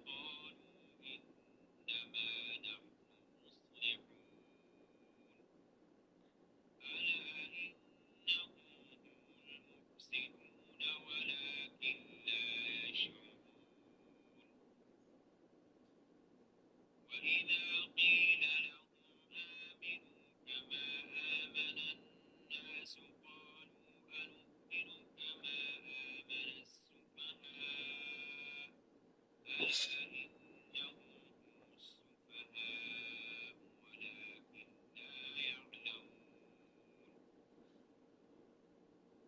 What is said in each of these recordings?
قالوا إنما نحن مصلحون ألا إنهم هم المفسدون ولكن لا يشعرون وإذا قيل لهم آمنوا كما آمن الناس قالوا أنؤمن كما آمن السفهاء ألا إنهم هم السفهاء ولكن لا يعلمون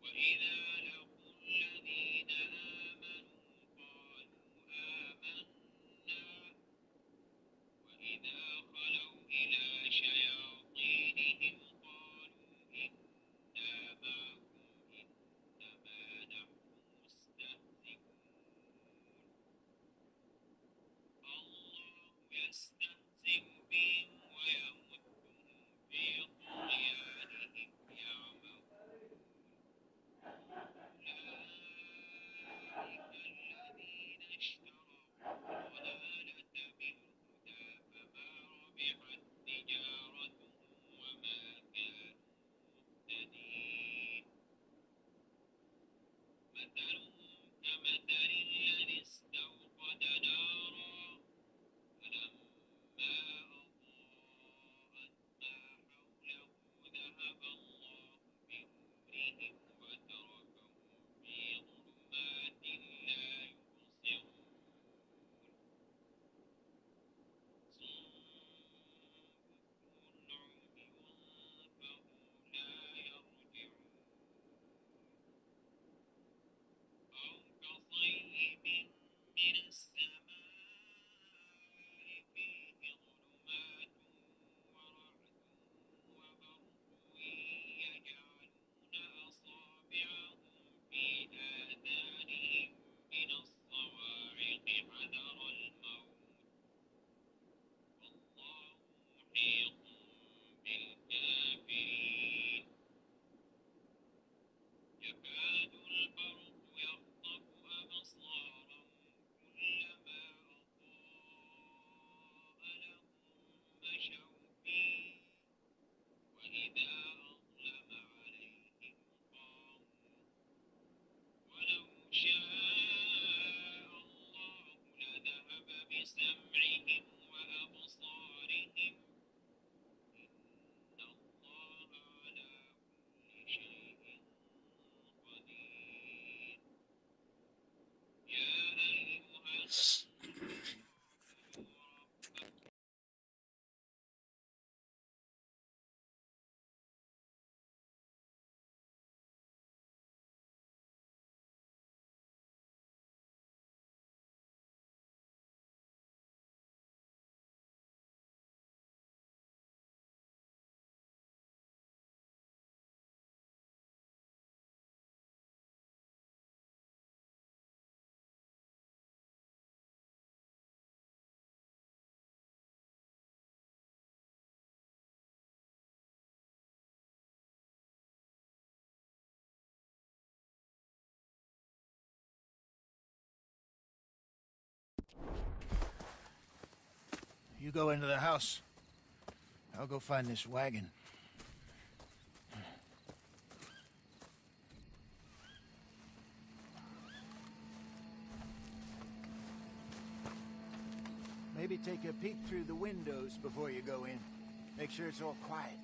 وإذا لقوا الذين آمنوا قالوا آمنا وإذا خلوا إلى شياطينهم قالوا إنا معكم إنما نحن مستهزئون الله يستهزئ بهم ويمدهم في طغيانهم يعمهون أولئك الذين اشتروا الضلالة بالهدى فما ربحت تجارتهم وما كانوا مهتدين مثلهم كمثل الذي استوقد نارا فلما أضاءت ما حوله ذهب الله بنورهم وتركهم في ظلمات لا يبصرون صم بكم عمي فهم لا يرجعون أو كصيب من السماء فيه ظلمات ورعد وبرق يجعلون أصابعهم في آذانهم من الصواعق حذر الموت والله محيط بالكافرين يكاد البرق يخطف أبصارهم كلما أضاء لهم مشوا فيه وإذا أظلم عليهم قاموا ولو شاء الله لذهب بسمعهم وأبصارهم إن الله على كل شيء قدير يا أيها الناس اعبدوا ربكم You go into the house. I'll go find this wagon. Maybe take a peek through the windows before you go in. Make sure it's all quiet.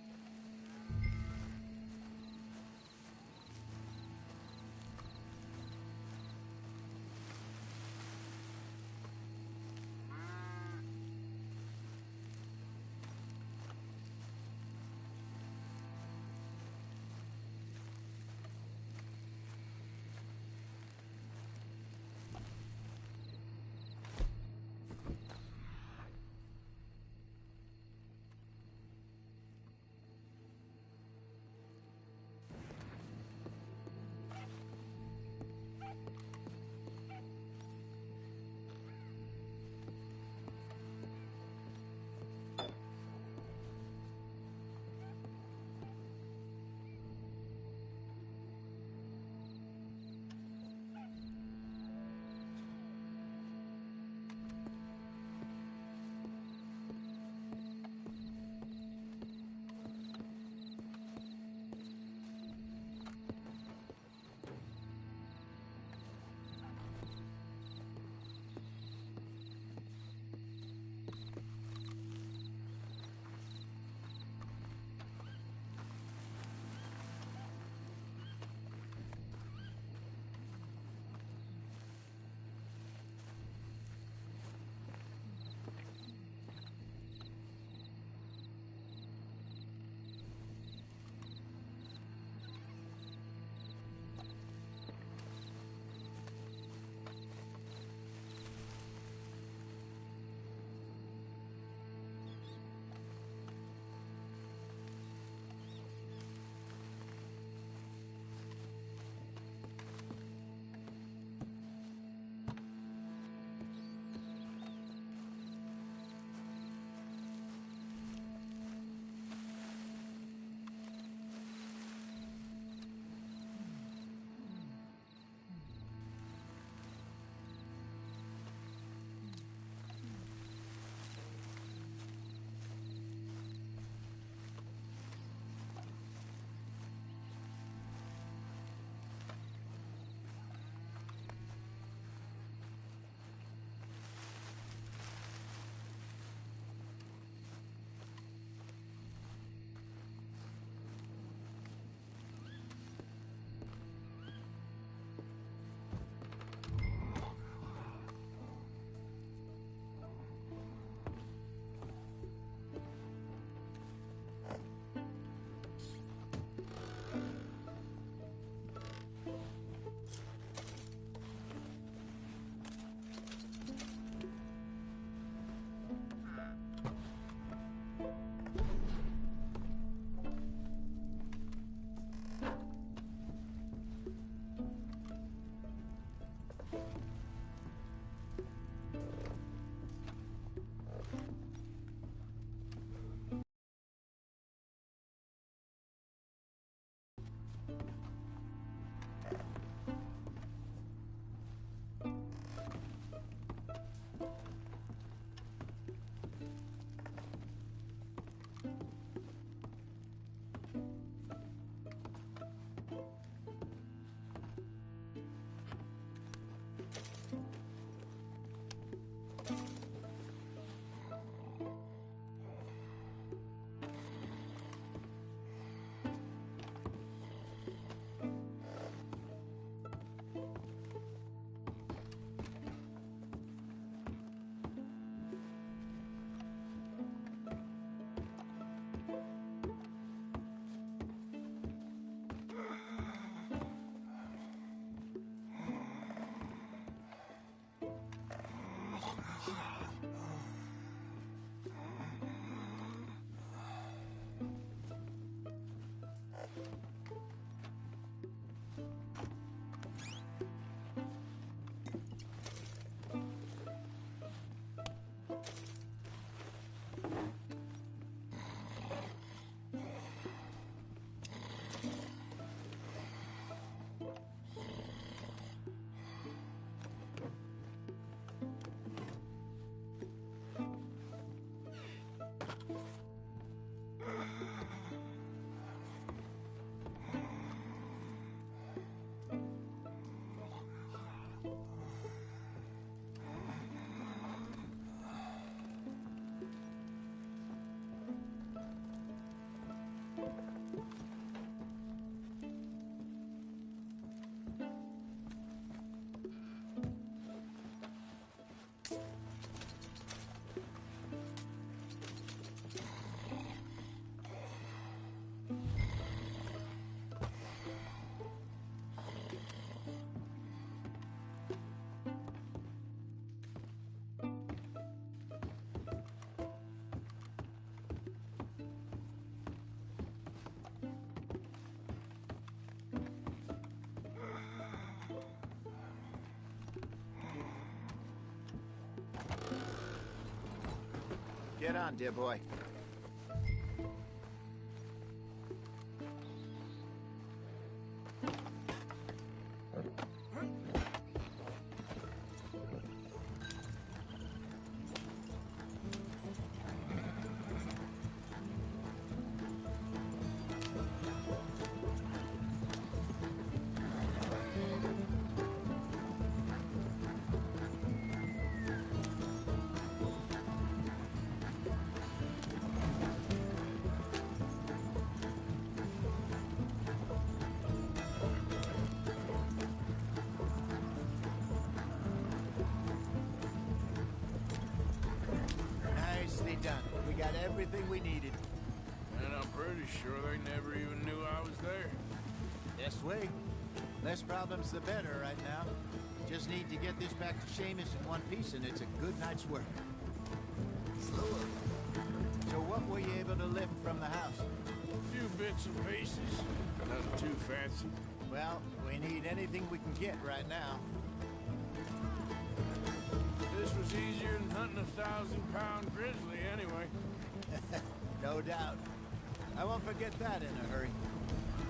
Get on, dear boy. Nicely done. We got everything we needed. And I'm pretty sure they never even knew I was there. Best way. Less problems the better right now. Just need to get this back to Seamus in one piece and it's a good night's work. So what were you able to lift from the house? A few bits and pieces. Nothing too fancy. Well, we need anything we can get right now. This was easier than hunting a 1,000-pound grizzly anyway. No doubt. I won't forget that in a hurry.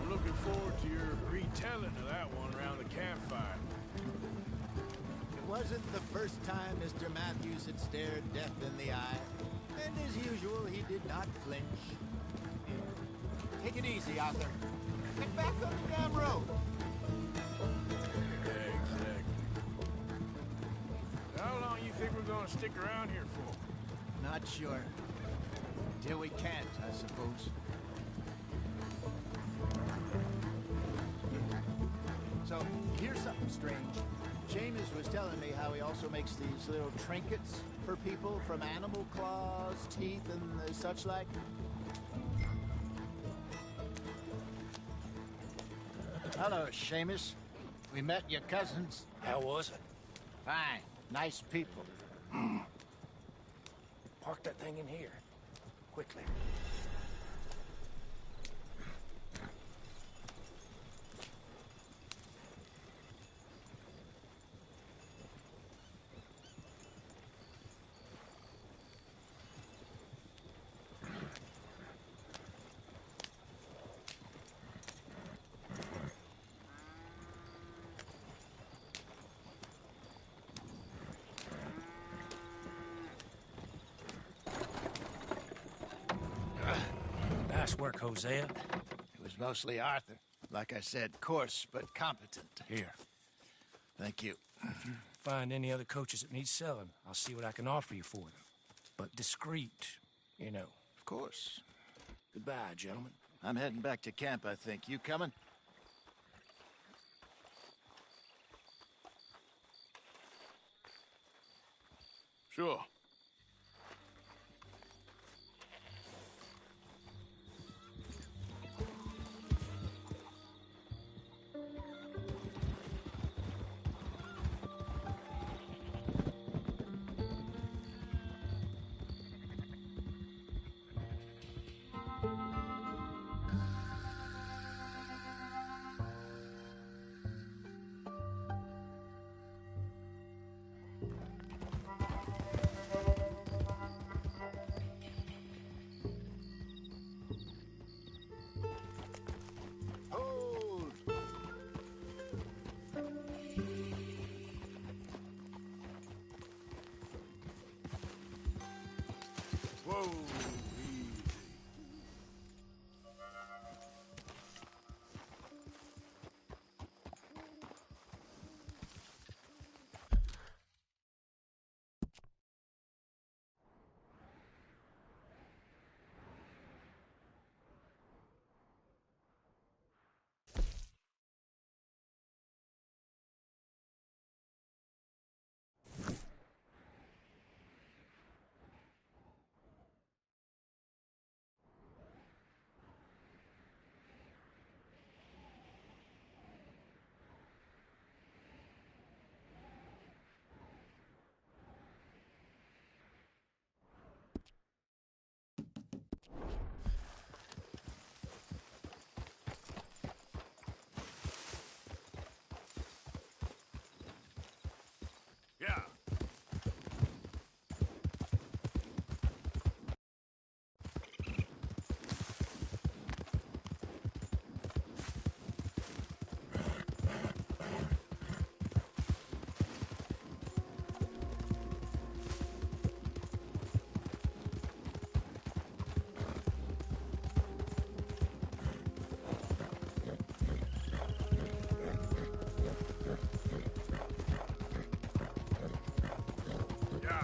I'm looking forward to your retelling of that one around the campfire. It wasn't the first time Mr. Matthews had stared death in the eye. And as usual, he did not flinch. Take it easy, Arthur. Get back on the damn road. Exactly. How long you think we're gonna stick around here for? Not sure. Till we can't, I suppose. So, here's something strange. Seamus was telling me how he also makes these little trinkets for people from animal claws, teeth, and such like. Hello, Seamus. We met your cousins. How was it? Fine. Nice people. Park that thing in here. Quickly. work, Hosea? It was mostly Arthur. Like I said, coarse but competent. Here. Thank you. Find any other coaches that need selling. I'll see what I can offer you for them. But discreet, you know. Of course. Goodbye, gentlemen. I'm heading back to camp, I think. You coming? Sure. Hold! Whoa, easy. Yeah. Yeah.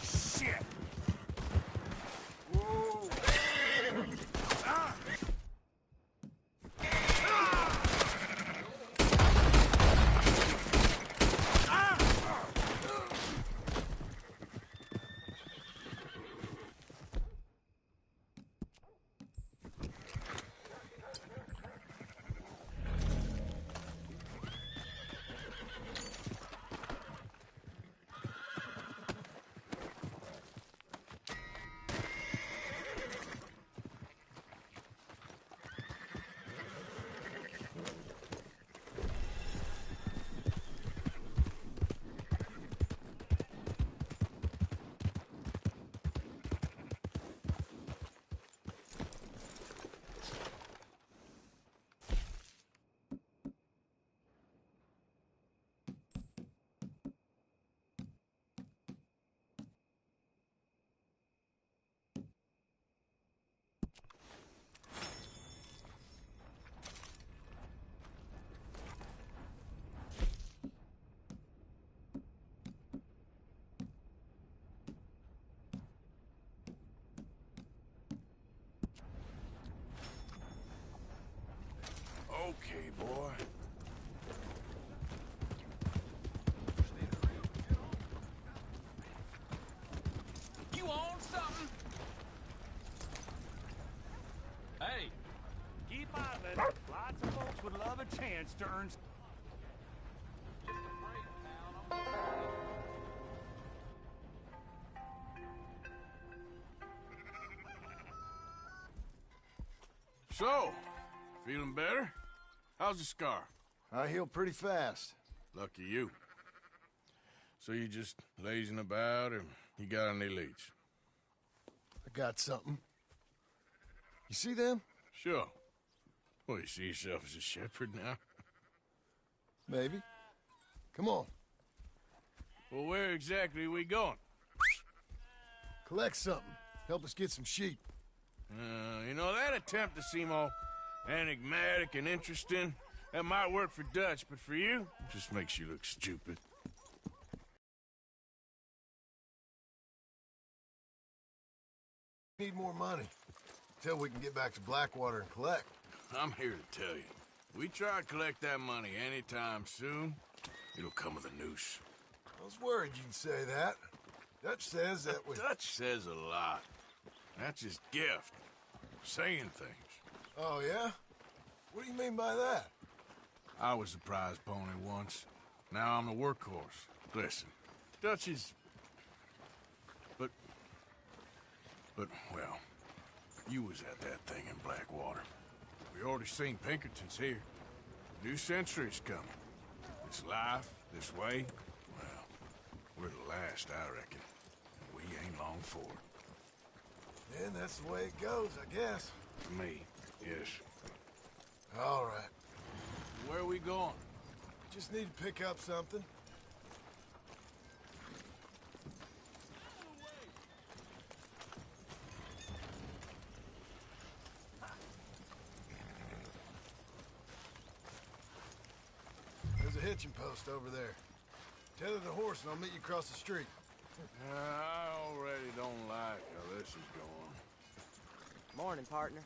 Shit! Whoa! Ah! Okay, boy. You on something? Hey, keep idling. Lots of folks would love a chance to earn. So, feeling better? How's the scar? I heal pretty fast. Lucky you. So you just lazing about, or you got any leads? I got something. You see them? Sure. Well, you see yourself as a shepherd now? Maybe. Come on. Well, where exactly are we going? Collect something. Help us get some sheep. You know, that attempt to seem all enigmatic and interesting, that might work for Dutch, but for you, it just makes you look stupid. Need more money. Till we can get back to Blackwater and collect. I'm here to tell you, we try to collect that money anytime soon, it'll come with a noose. I was worried you'd say that. Dutch says that we... Dutch says a lot. That's his gift. Saying things. Oh, yeah? What do you mean by that? I was the prize pony once. Now I'm the workhorse. Listen, Dutch is... But, well, you was at that thing in Blackwater. We already seen Pinkertons here. New century's coming. This life, this way, well, we're the last, I reckon. And we ain't long for it. And that's the way it goes, I guess. For me, yes. All right. Where are we going? Just need to pick up something. There's a hitching post over there. Tether the horse and I'll meet you across the street. I already don't like how this is going. Morning, partner.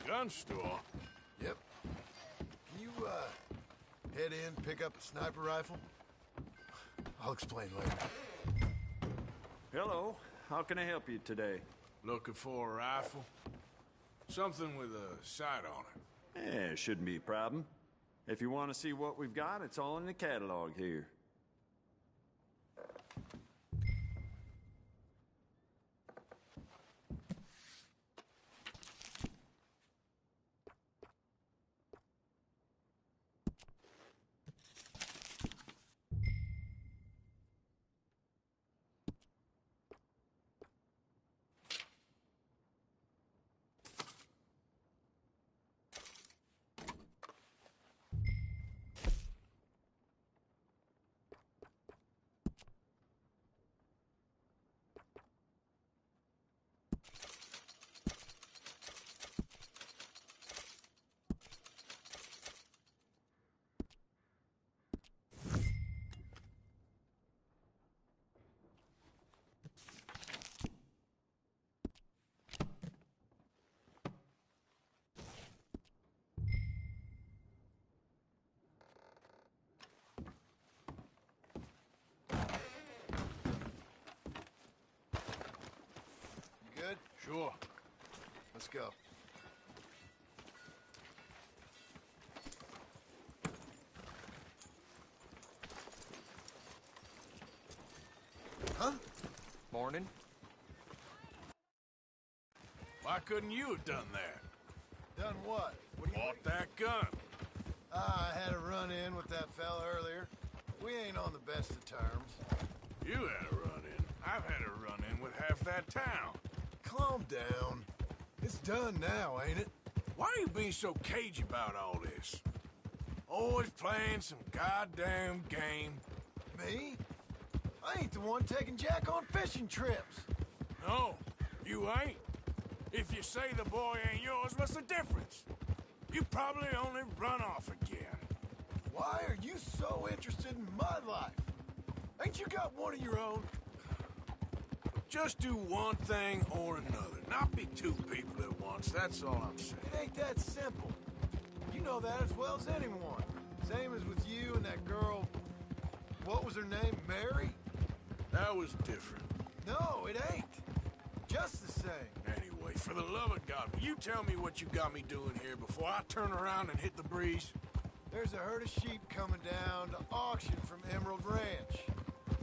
Gun store? Yep. Can you, head in, pick up a sniper rifle? I'll explain later. Hello. How can I help you today? Looking for a rifle? Something with a sight on it. Yeah, shouldn't be a problem. If you want to see what we've got, it's all in the catalog here. You good? Sure. Let's go. Huh? Morning. Why couldn't you have done that? Done what? What do you Bought that gun. I had a run-in with that fella earlier. We ain't on the best of terms. You had a run-in. I've had a run-in with half that town. Calm down. It's done now, ain't it? Why are you being so cagey about all this? Always playing some goddamn game. Me? I ain't the one taking Jack on fishing trips. No, you ain't. If you say the boy ain't yours, what's the difference? You probably only run off again. Why are you so interested in my life? Ain't you got one of your own? Just do one thing or another. Not be two people at once, that's all I'm saying. It ain't that simple. You know that as well as anyone. Same as with you and that girl... What was her name? Mary? That was different. No, it ain't. Just the same. Anyway, for the love of God, will you tell me what you got me doing here before I turn around and hit the breeze? There's a herd of sheep coming down to auction from Emerald Ranch.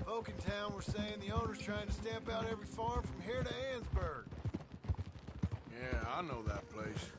Folk in town were saying the owner's trying to stamp out every farm from here to Ansburg. Yeah, I know that place.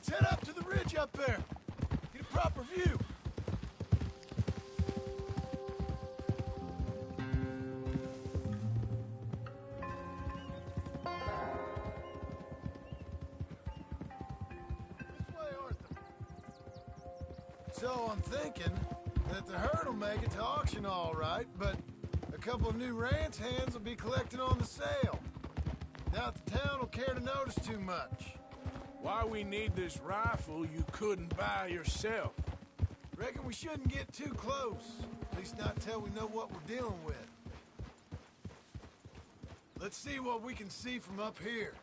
Let's head up to the ridge up there. Get a proper view. This way, Arthur. So I'm thinking that the herd will make it to auction all right, but a couple of new ranch hands will be collecting on the sale. Doubt the town will care to notice too much. Why we need this rifle you couldn't buy yourself? Reckon we shouldn't get too close. At least not till we know what we're dealing with. Let's see what we can see from up here.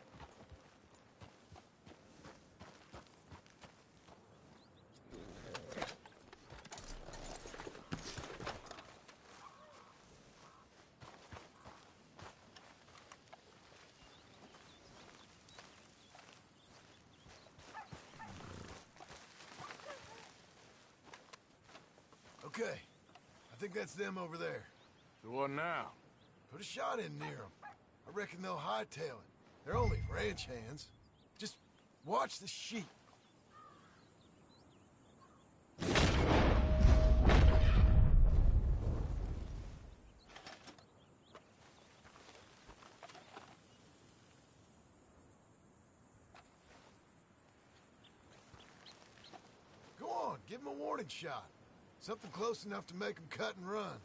Okay, I think that's them over there. So what now? Put a shot in near them. I reckon they'll hightail it. They're only ranch hands. Just watch the sheep. Go on, give them a warning shot. Something close enough to make them cut and run.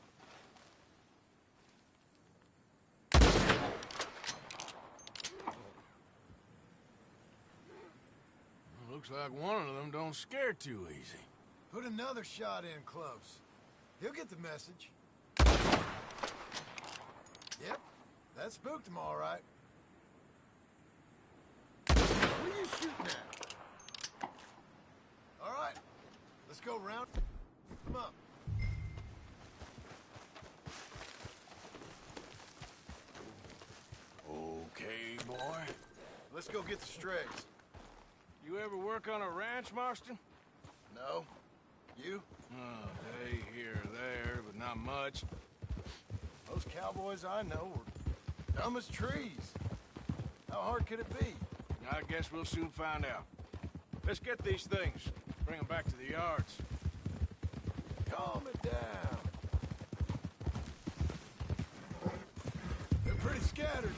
Looks like one of them don't scare too easy. Put another shot in close. He'll get the message. Yep, that spooked him all right. What are you shooting at? All right, let's go round them up. Okay, boy. Let's go get the strays. You ever work on a ranch, Marston? No? You? Oh, day here or there, but not much. Most cowboys I know are dumb as trees. How hard could it be? I guess we'll soon find out. Let's get these things. Bring them back to the yards. Calm it down. They're pretty scattered.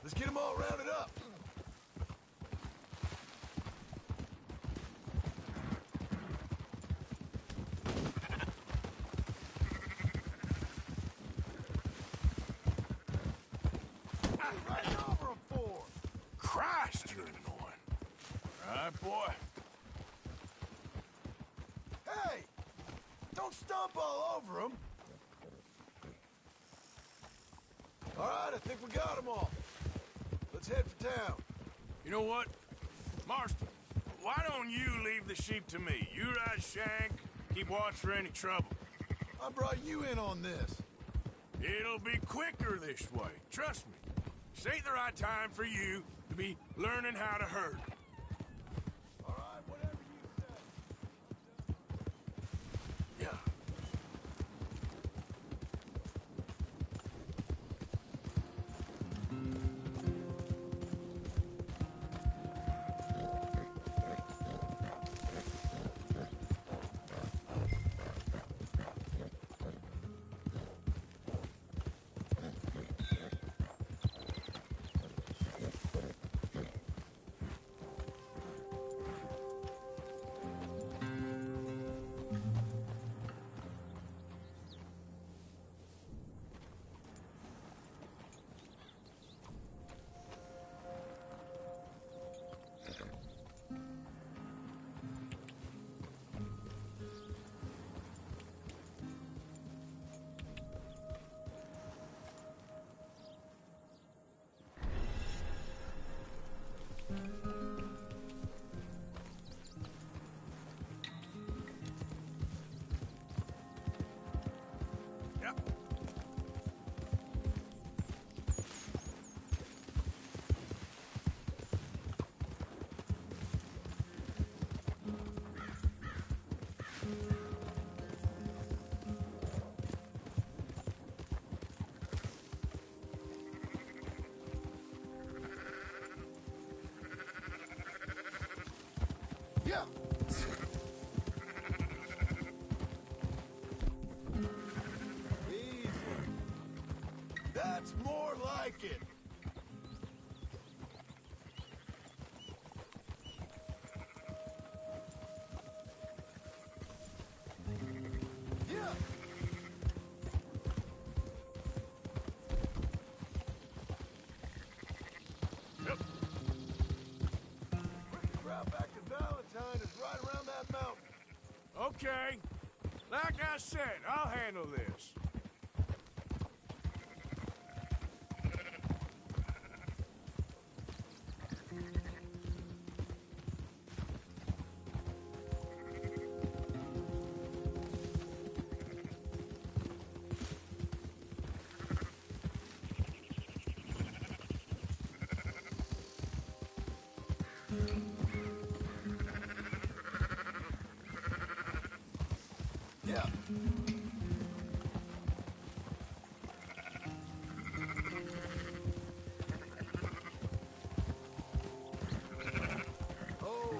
Let's get them all rounded up. Right over them for. Christ, you're annoying. All right, boy. Hey! Don't stomp all over them. All right, I think we got them all. Let's head for town. You know what? Marston, why don't you leave the sheep to me? You ride Shank, keep watch for any trouble. I brought you in on this. It'll be quicker this way, trust me. This ain't the right time for you to be learning how to herd. All right, whatever you say. Yeah. Yeah. Easy. That's more like it. Yeah. Quick route back to Valentine is right around that mountain. Okay. Like I said, I'll handle this. Yeah. Oh.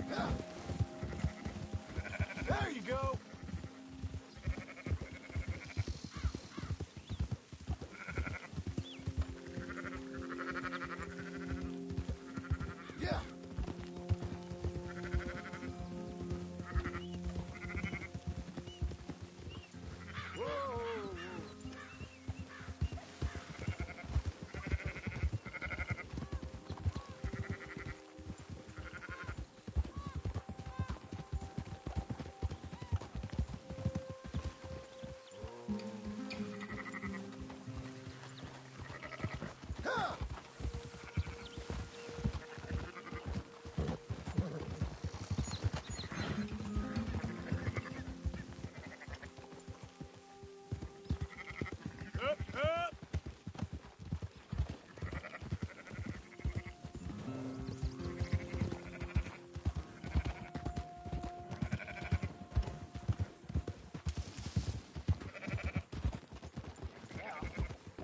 Yeah. There you go. Yeah. Whoa. Huh. Up, up!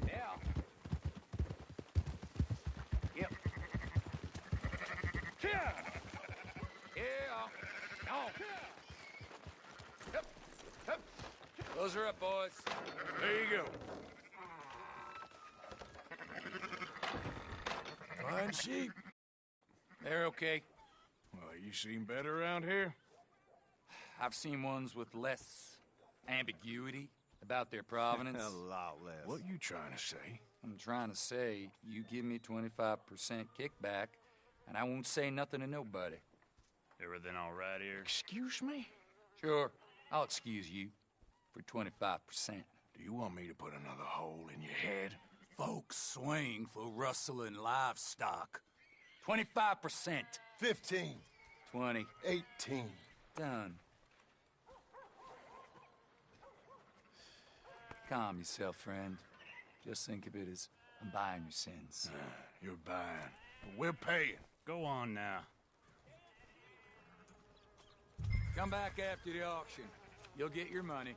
Yeah. Yep. Yeah. Yeah. On. Yep. Yep. Close her up, boys. There you go. Fine sheep. They're okay. Well, you seem better around here? I've seen ones with less ambiguity about their provenance. A lot less. What you trying to say? I'm trying to say, you give me 25% kickback, and I won't say nothing to nobody. Everything all right here? Excuse me? Sure, I'll excuse you for 25%. Do you want me to put another hole in your head? Folks swing for rustling livestock. 25%. 15. 20. 18. Done. Calm yourself, friend. Just think of it as I'm buying your sins. You're buying, but we're paying. Go on now. Come back after the auction. You'll get your money.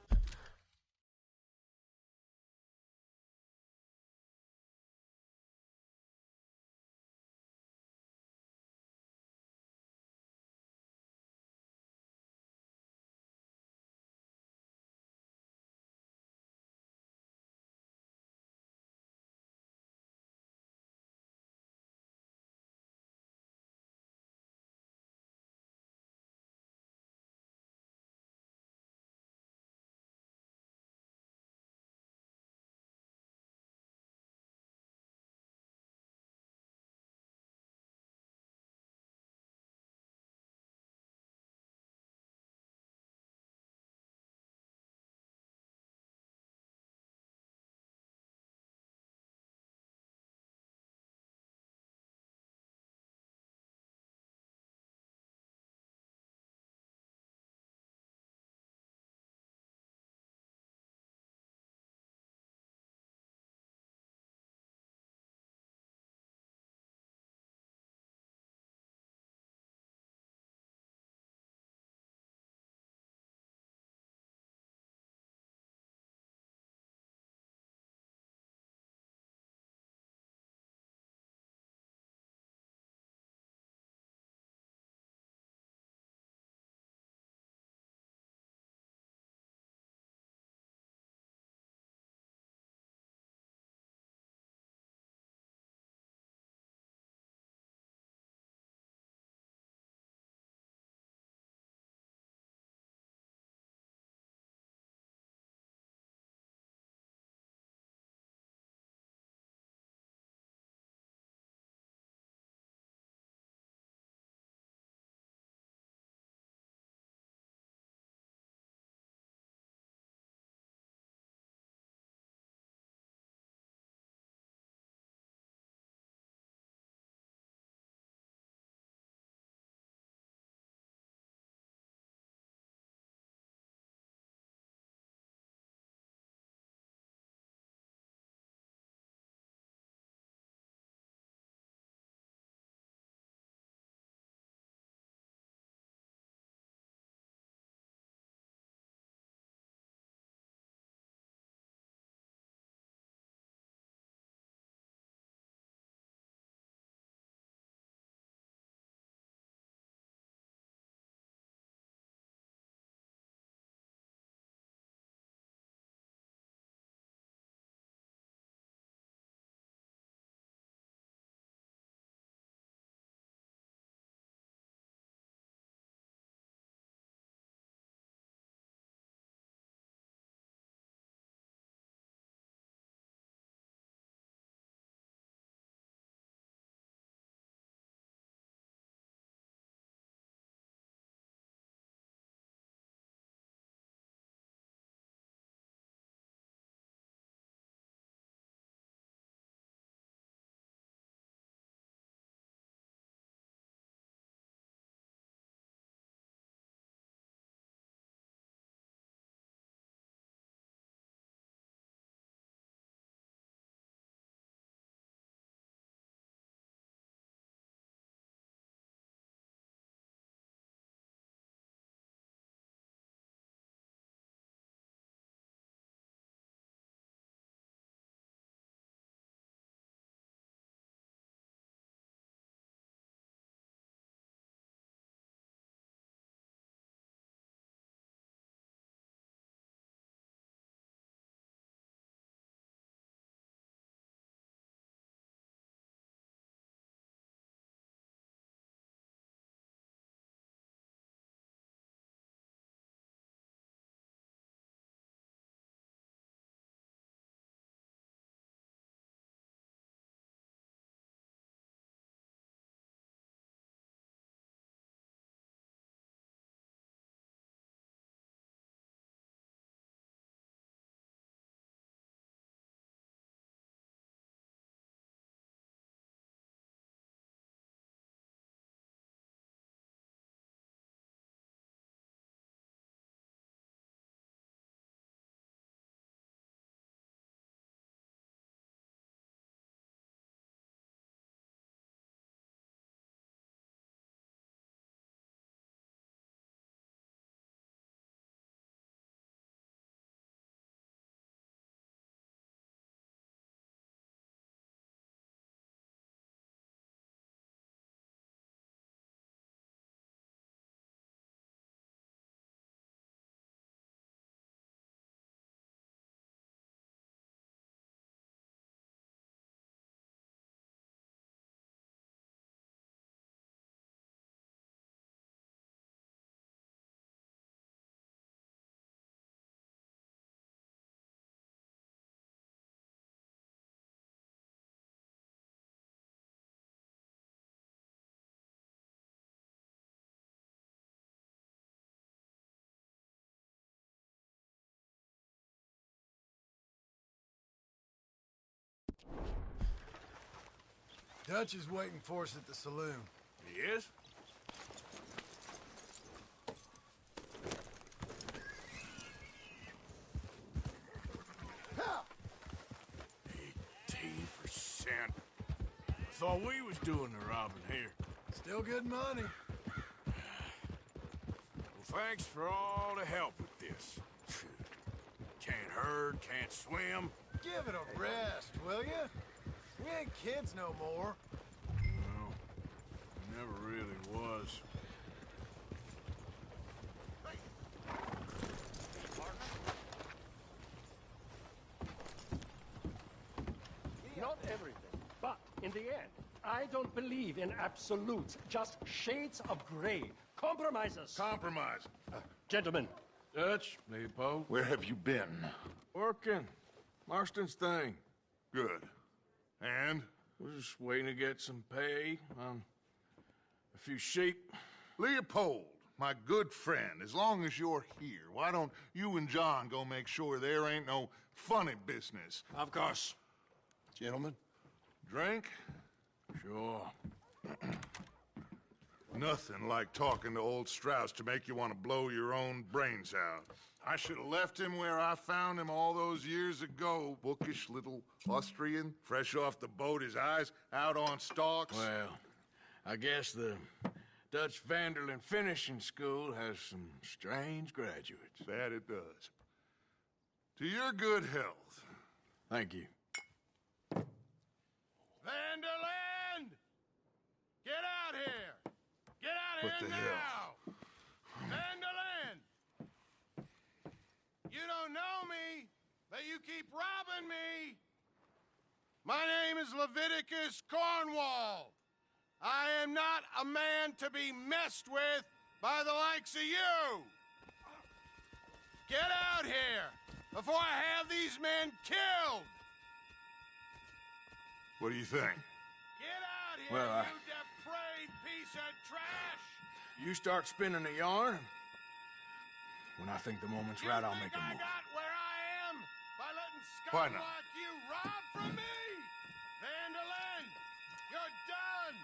Dutch is waiting for us at the saloon. He is? Ha! 18%. I thought we was doing the robbing here. Still good money. Well, thanks for all the help with this. Can't herd, can't swim. Give it a rest, will ya? We ain't kids no more. No, never really was. Not everything, but in the end, I don't believe in absolutes, just shades of gray. Compromises. Compromise. Gentlemen, Dutch, Leopold. Where have you been? Working. Marston's thing. Good. And? We're just waiting to get some pay on a few sheep. Leopold, my good friend, as long as you're here, why don't you and John go make sure there ain't no funny business? Of course. Gentlemen, drink? Sure. Nothing like talking to old Strauss to make you want to blow your own brains out. I should have left him where I found him all those years ago. Bookish little Austrian, fresh off the boat, his eyes out on stalks. Well, I guess the Dutch Vanderlyn Finishing School has some strange graduates. That it does. To your good health. Thank you. Vanderland! Get out here! Get out What here the now! hell? Vanderland! You don't know me, but you keep robbing me! My name is Leviticus Cornwall. I am not a man to be messed with by the likes of you! Get out here before I have these men killed! What do you think? Get out here, Well, you depraved piece of trash! You start spinning a yarn. When I think the moment's right, I'll make a I move. got where I am by letting Why scum not? like you rob from me! Vanderlyn, you're done!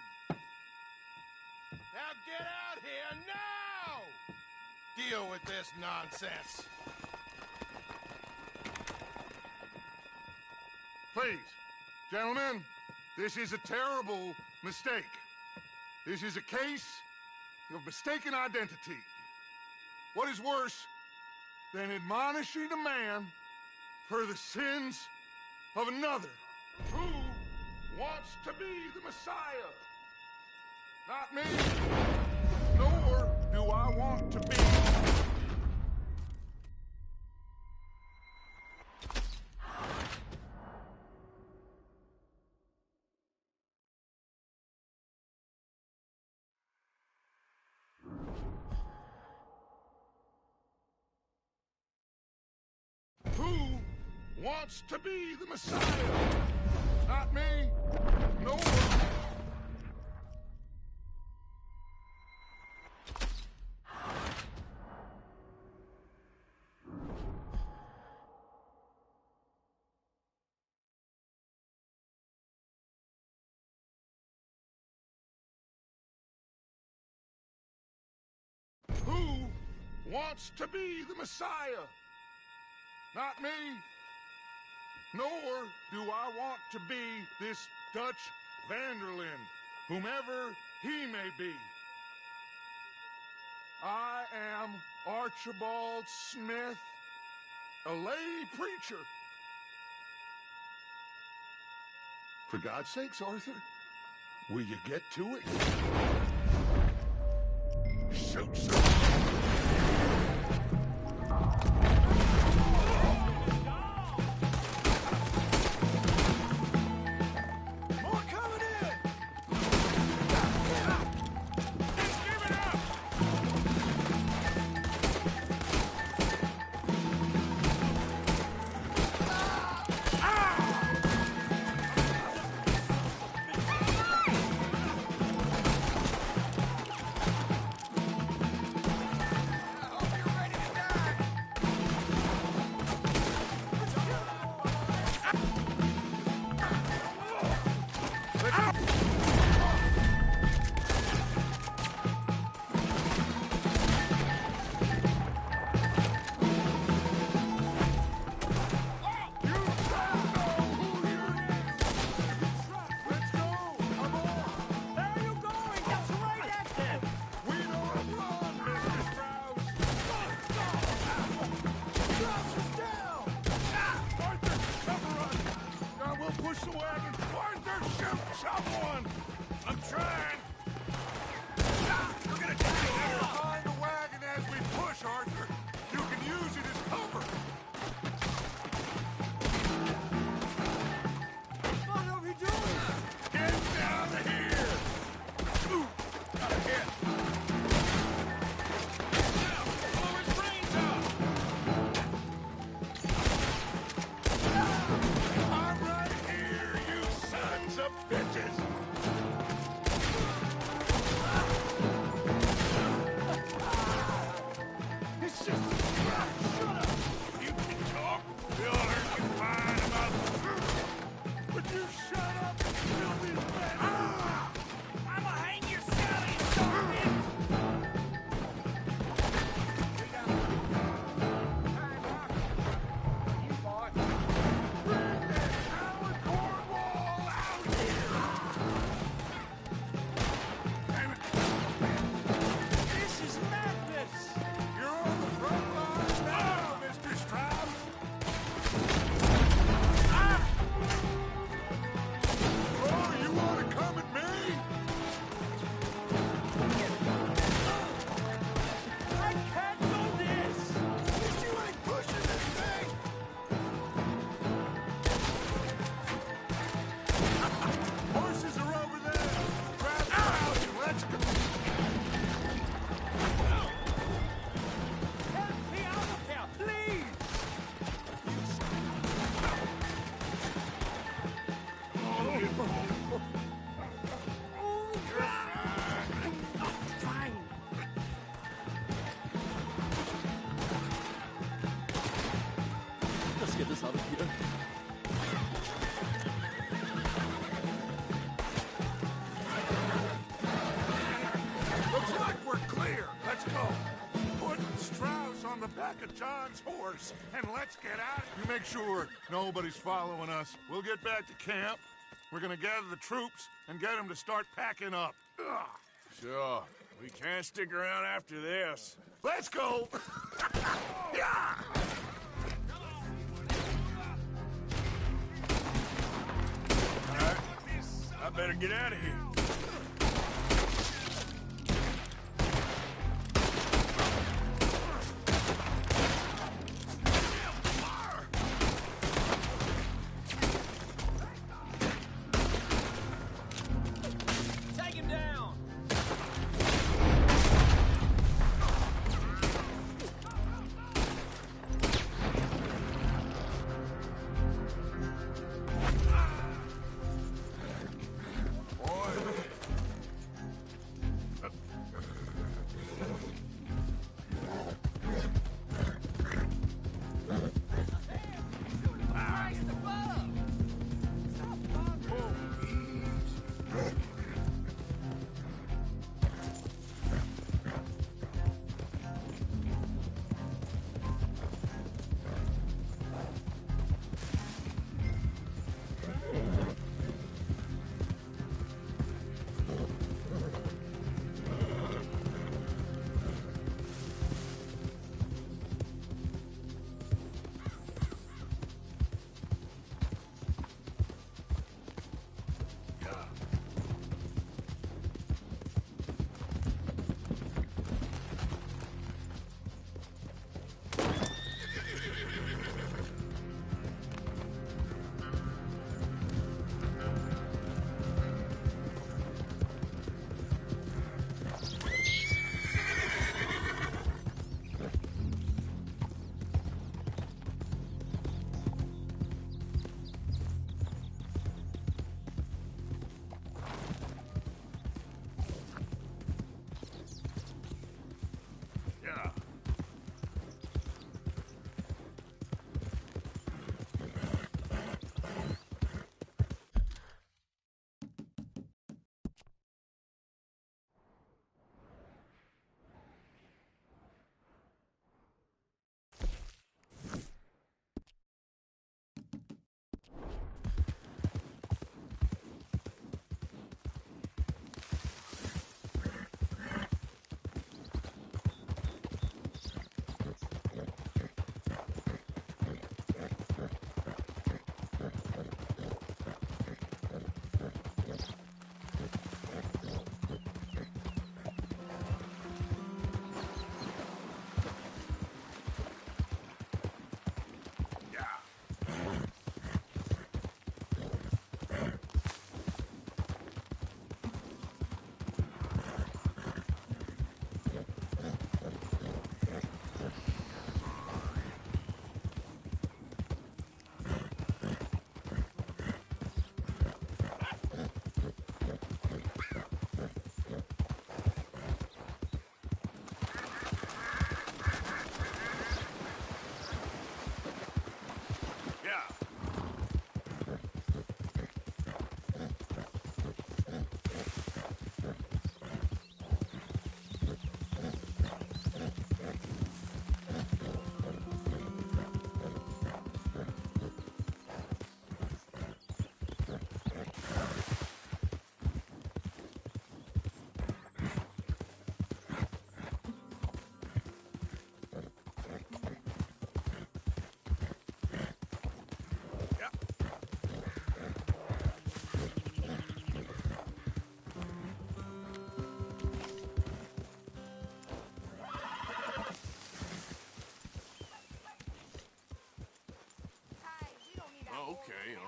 Now get out here now! Deal with this nonsense. Please, gentlemen, this is a terrible mistake. This is a case of mistaken identity. What is worse than admonishing a man for the sins of another? Who wants to be the Messiah? Not me, nor do I want to be. Who wants to be the Messiah? Not me, nor... Who wants to be the Messiah? Not me, nor do I want to be this Dutch Vanderlyn, whomever he may be. I am Archibald Smith, a lay preacher. For God's sakes, Arthur, will you get to it? Shoot, sir. More coming in! Just give it up! someone! I'm trying! We're gonna die here! Behind the wagon as we push, Arthur. You can use it as cover. What are we doing? Get down here! Ooh, got a hit. Now, blow his brains out! I'm right here, you sons of bitches! It's just... Shut up! You can talk. We'll hurt you fine about... Would you shut up and kill these men? I'ma hang your Sally, son of Bring that coward Cornwall out here! This is madness! You're on the front lines now, Mr. Strauss! Oh, you want to come at me? I can't do this! You ain't pushing this thing! Horses are over there! Grab the house and let's go! Help me out of here, please! Fine. Let's get this out of here. Looks like we're clear. Let's go. Put Strauss on the back of John's horse, and let's get out. You make sure nobody's following us. We'll get back to camp. We're gonna gather the troops and get them to start packing up. Ugh. Sure. We can't stick around after this. Let's go. Yeah. All right. I better get out of here. Take him down! Boy,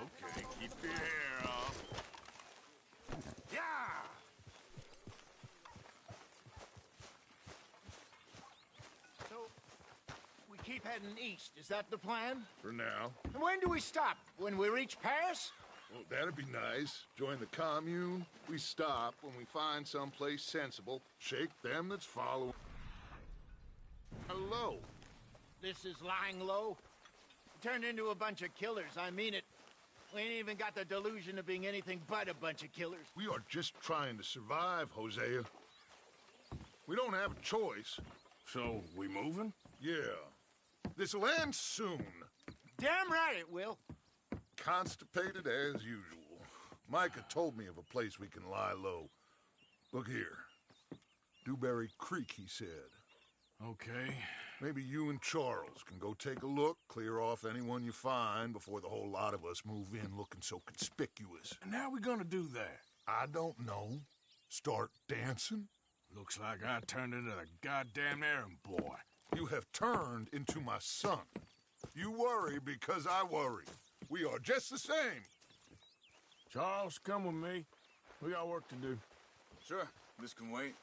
okay. Keep your hair up. Yeah! So, we keep heading east. Is that the plan? For now. And when do we stop? When we reach Paris? Well, that'd be nice. Join the commune. We stop when we find someplace sensible. Shake them that's following. Hello. This is lying low. We turned into a bunch of killers. I mean it. We ain't even got the delusion of being anything but a bunch of killers. We are just trying to survive, Hosea. We don't have a choice. So, we moving? Yeah. This'll end soon. Damn right it will. Constipated as usual. Micah told me of a place we can lie low. Look here. Dewberry Creek, he said. Okay. Maybe you and Charles can go take a look, clear off anyone you find before the whole lot of us move in looking so conspicuous. And how we gonna do that? I don't know. Start dancing? Looks like I turned into the goddamn errand boy. You have turned into my son. You worry because I worry. We are just the same. Charles, come with me. We got work to do. Sure, this can wait.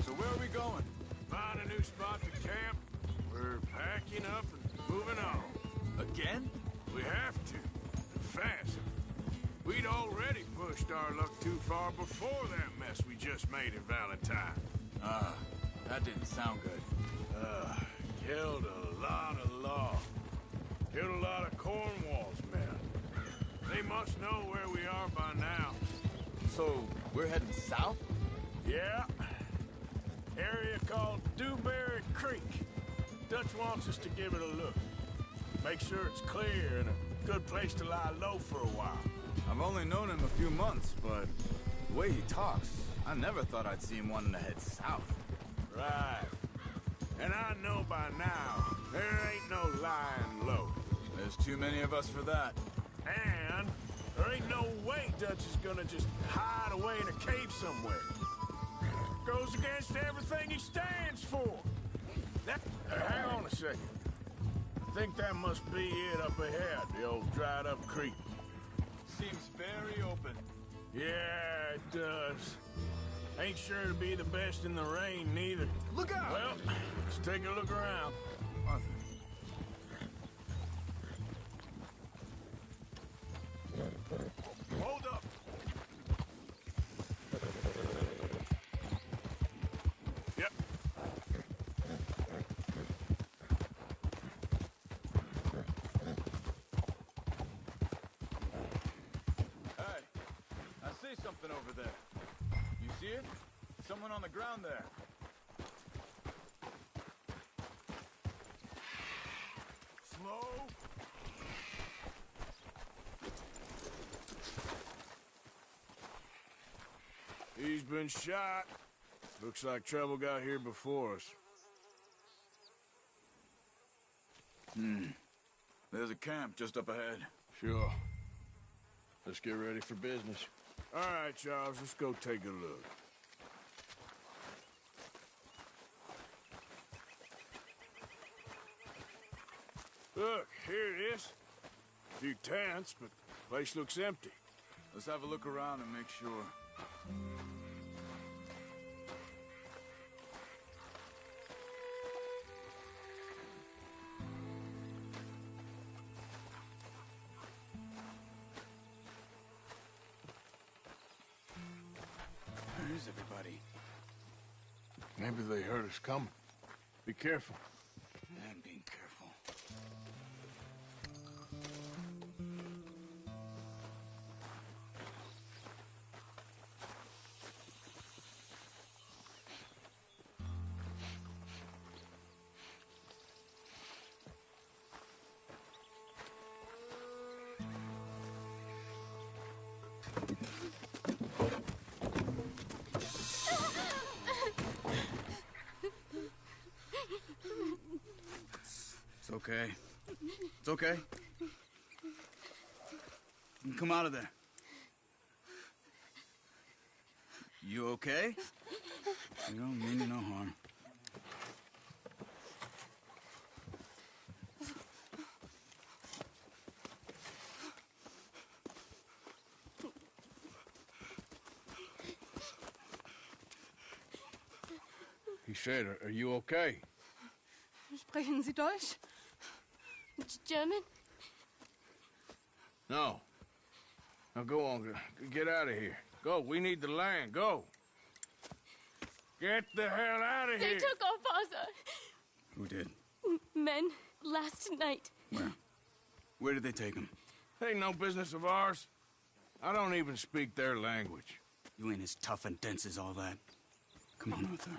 So where are we going? Find a new spot to camp. We're packing up and moving on. Again? We have to. And fast. We'd already pushed our luck too far before that mess we just made in Valentine. That didn't sound good. Killed a lot of law. Killed a lot of Cornwall's men. They must know where we are by now. So, we're heading south? Yeah. Area called Dewberry Creek. Dutch wants us to give it a look. Make sure it's clear and a good place to lie low for a while. I've only known him a few months, but the way he talks, I never thought I'd see him wanting to head south. Right. And I know by now, there ain't no lying low. There's too many of us for that. And there ain't no way Dutch is gonna just hide away in a cave somewhere. Goes against everything he stands for. Hang on a second. I think that must be it up ahead, the old dried up creek. Seems very open. Yeah, it does. Ain't sure to be the best in the rain, neither. Look out! Well, let's take a look around. Arthur. Hold up! Yep. Hey, I see something over there. You see it? Someone on the ground there. Slow. He's been shot. Looks like trouble got here before us. There's a camp just up ahead. Sure. Let's get ready for business. All right, Charles, let's go take a look. Look, here it is. A few tents, but the place looks empty. Let's have a look around and make sure. Where's everybody? Maybe they heard us coming. Be careful. I'm being careful. It's okay. It's okay. You can come out of there. You okay? You don't mean you no harm. He said, are you okay? Sprechen Sie Deutsch? German? No. Now go on. Get out of here. Go. We need the land. Go. Get the hell out of They here. took our father. Who did? Men last night. Where? Where did they take him? Ain't no business of ours. I don't even speak their language. You ain't as tough and dense as all that. Come on, Arthur.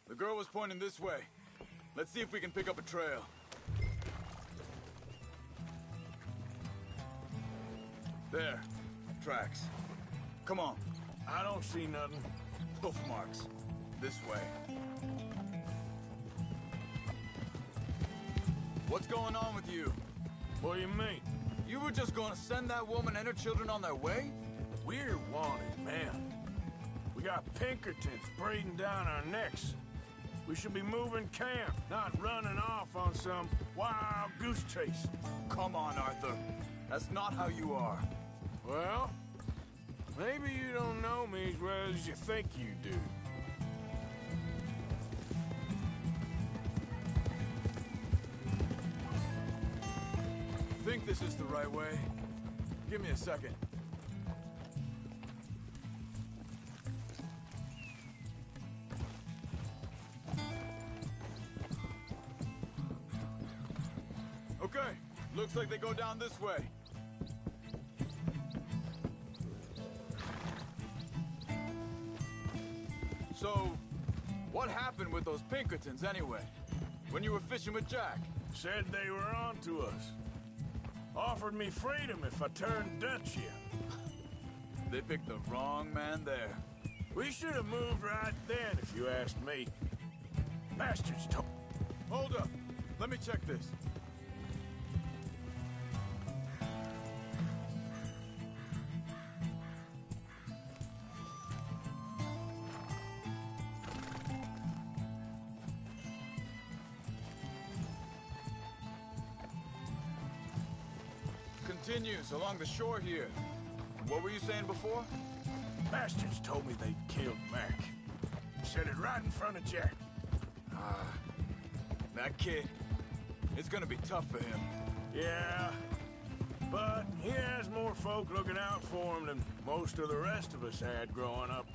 The girl was pointing this way. Let's see if we can pick up a trail. There. Tracks. Come on. I don't see nothing. Hoof marks. This way. What's going on with you? What do you mean? You were just gonna send that woman and her children on their way? We're wanted, man. We got Pinkertons breathing down our necks. We should be moving camp, not running off on some wild goose chase. Come on, Arthur. That's not how you are. Well, maybe you don't know me as well as you think you do. Think this is the right way? Give me a second. Okay, looks like they go down this way. So, what happened with those Pinkertons anyway? When you were fishing with Jack? Said they were on to us. Offered me freedom if I turned Dutch here. They picked the wrong man there. We should have moved right then, if you asked me. Bastards told... Hold up. Let me check this. Continues along the shore here. What were you saying before? Bastards told me they'd killed Mac. Said it right in front of Jack. That kid. It's gonna be tough for him. Yeah, but he has more folk looking out for him than most of the rest of us had growing up.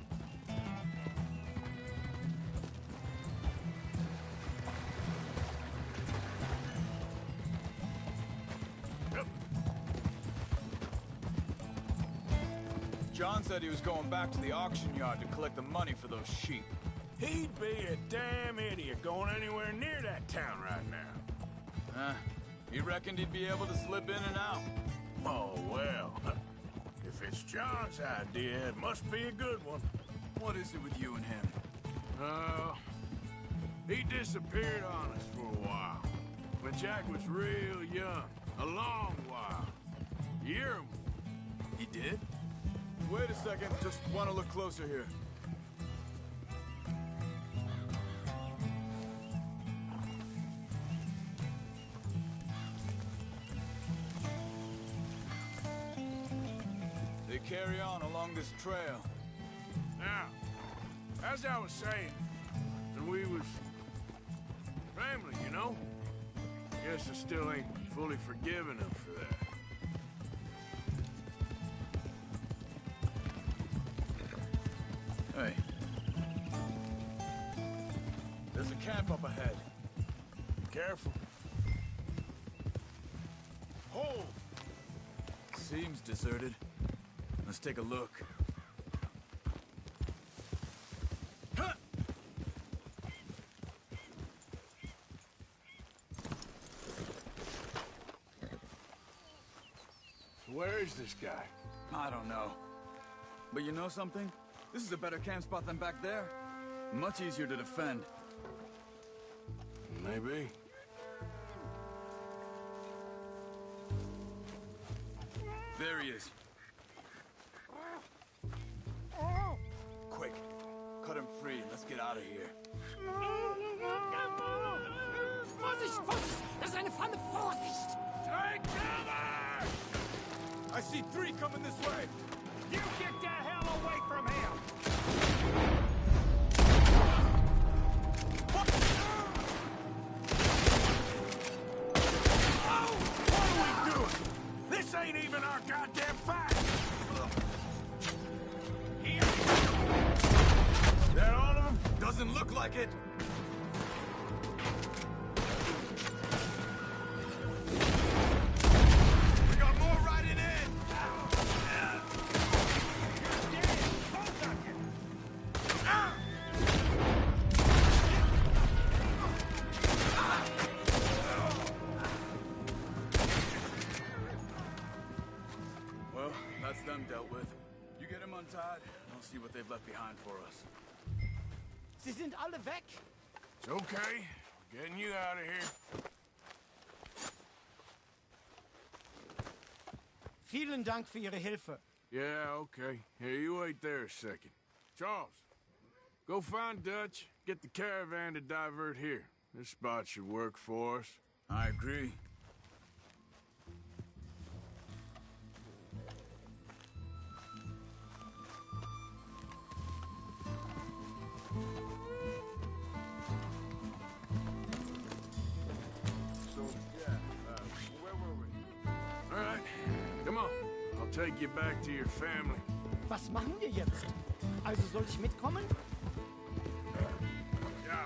John said he was going back to the auction yard to collect the money for those sheep. He'd be a damn idiot going anywhere near that town right now. He reckoned he'd be able to slip in and out. Oh, well. If it's John's idea, it must be a good one. What is it with you and him? He disappeared on us for a while. When Jack was real young. A long while. Year or more. He did? Wait a second, just want to look closer here. They carry on along this trail. Now, as I was saying, and we was family, you know? Guess I still ain't fully forgiven him for that. Hey. There's a camp up ahead. Be careful. Hold! Seems deserted. Let's take a look. Huh! Where is this guy? I don't know. But you know something? This is a better camp spot than back there. Much easier to defend. Maybe. There he is. Quick. Cut him free. Let's get out of here. Vorsicht, Vorsicht! Das ist eine Pfanne, Vorsicht! Take cover! I see 3 coming this way. You get the hell away from him! What are we doing? This ain't even our goddamn fight! Is that all of them? Doesn't look like it. We got more riding in. Well, that's them dealt with. You get them untied, and I'll see what they've left behind for us. Sie sind alle weg. It's okay. Getting you out of here. Vielen Dank für Ihre Hilfe. Yeah, okay. Here, you wait there a second. Charles, go find Dutch, get the caravan to divert here. This spot should work for us. I agree. So, yeah, where were we? All right, come on. I'll take you back to your family. Was machen wir jetzt? Also soll ich mitkommen? Ja.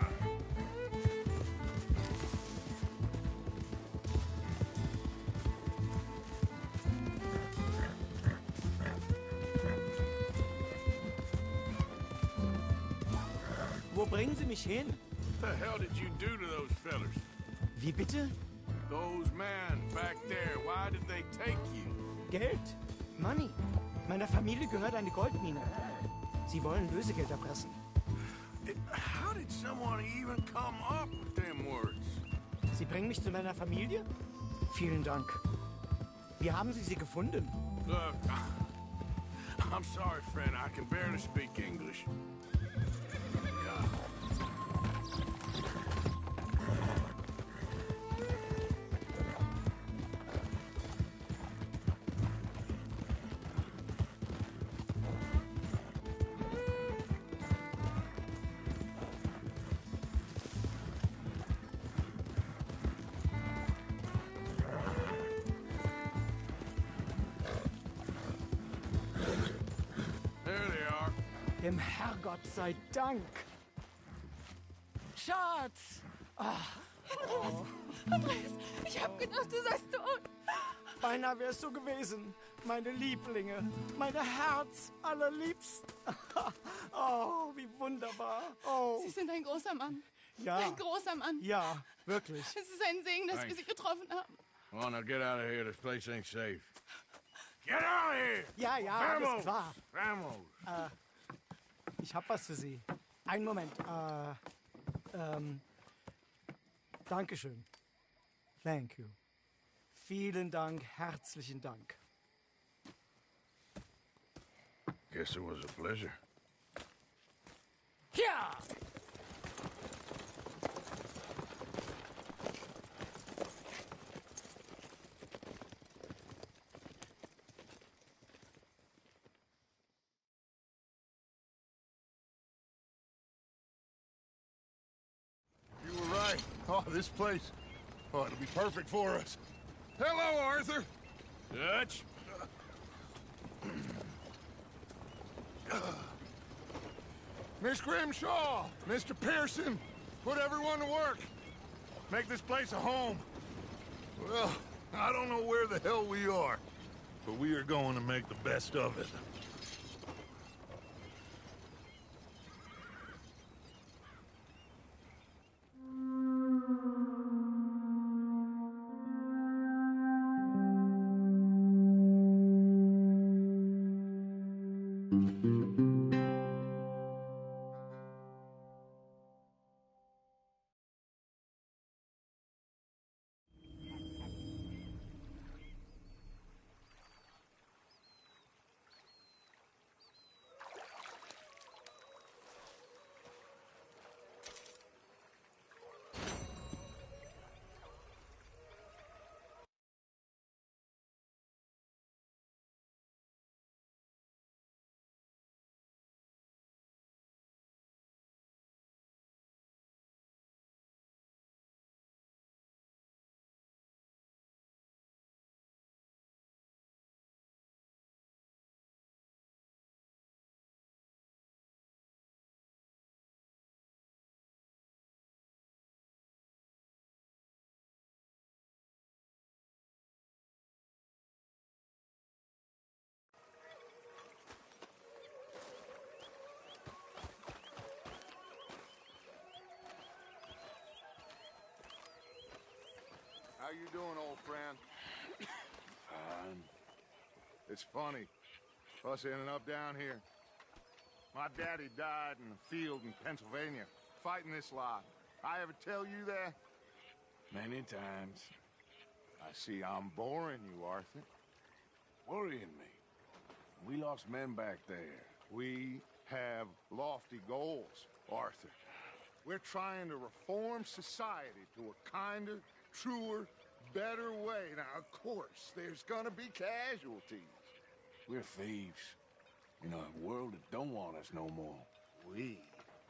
Wo bringen Sie mich hin? What the hell did you do to those fellers? Wie bitte? Those men back there, why did they take you? Geld? Money. Meiner Familie gehört eine Goldmine. Sie wollen Lösegeld erpressen. How did someone even come up with them words? Sie bringen mich zu meiner Familie? Vielen Dank. Wie haben Sie sie gefunden? Look, I'm sorry, friend. I can barely speak English. Dem Herrgott sei Dank. Schatz! Andreas, ich hab gedacht, du seist tot. Beinahe wär's so gewesen. Meine Lieblinge, meine Herz allerliebsten. Oh, wie wunderbar. Oh. Sie sind ein großer Mann. Ja. Ein großer Mann. Ja, wirklich. Es ist ein Segen, dass wir Sie getroffen haben. Come on, now get out of here. This place ain't safe. Get out of here! Ja, ja, alles klar. Vamos! Ich hab was für Sie. Einen Moment. Dankeschön. Thank you. Vielen Dank, herzlichen Dank. Guess it was a pleasure. Ja! You were right. Oh, this place. Oh, it'll be perfect for us. Hello, Arthur. Dutch? Miss Grimshaw, Mr. Pearson, put everyone to work. Make this place a home. Well, I don't know where the hell we are, but we are going to make the best of it. How you doing, old friend? Fine. It's funny, us ending up down here. My daddy died in the field in Pennsylvania, fighting this lot. I ever tell you that? Many times. I see I'm boring you, Arthur. worrying me. We lost men back there. We have lofty goals, Arthur. We're trying to reform society to a kinder, truer, better way. Now, of course, there's gonna be casualties. We're thieves. In a world that don't want us no more. We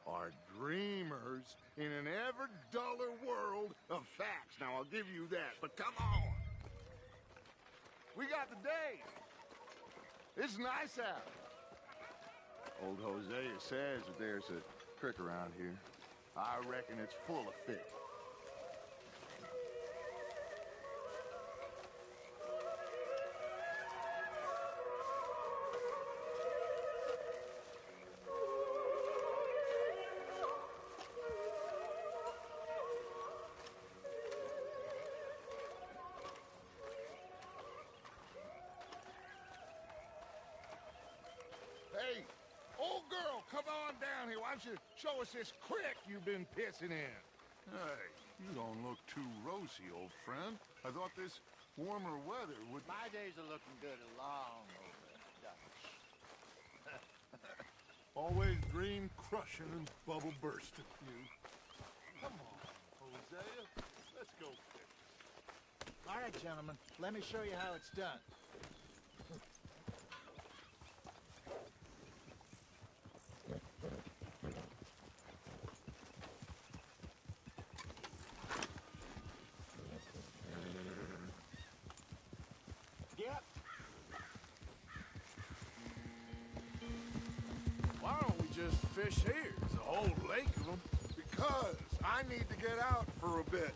are dreamers in an ever duller world of facts. Now, I'll give you that, but come on. We got the day. It's nice out. Old Hosea says that there's a creek around here. I reckon it's full of fish. Hey, old girl, come on down here. Why don't you show us this creek you've been pissing in? Hey, you don't look too rosy, old friend. I thought this warmer weather would... My days are looking good along over Dutch. Always dream crushing and bubble bursting, you. Come on, Hosea. Let's go fix. All right, gentlemen, let me show you how it's done. Yep. Why don't we just fish here? There's a whole lake of them. Because I need to get out for a bit.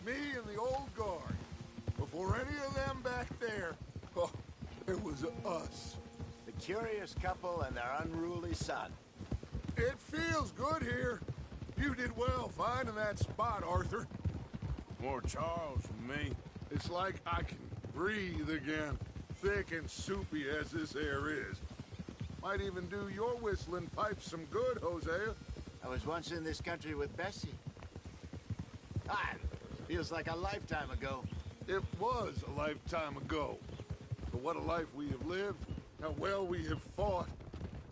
Me and the old guard. Before any of them back there, oh, it was us. The curious couple and their unruly son. It feels good here. You did well finding that spot, Arthur. More Charles than me. It's like I can breathe again, thick and soupy as this air is. Might even do your whistling pipes some good, Hosea. I was once in this country with Bessie. Feels like a lifetime ago. It was a lifetime ago. But what a life we have lived, how well we have fought,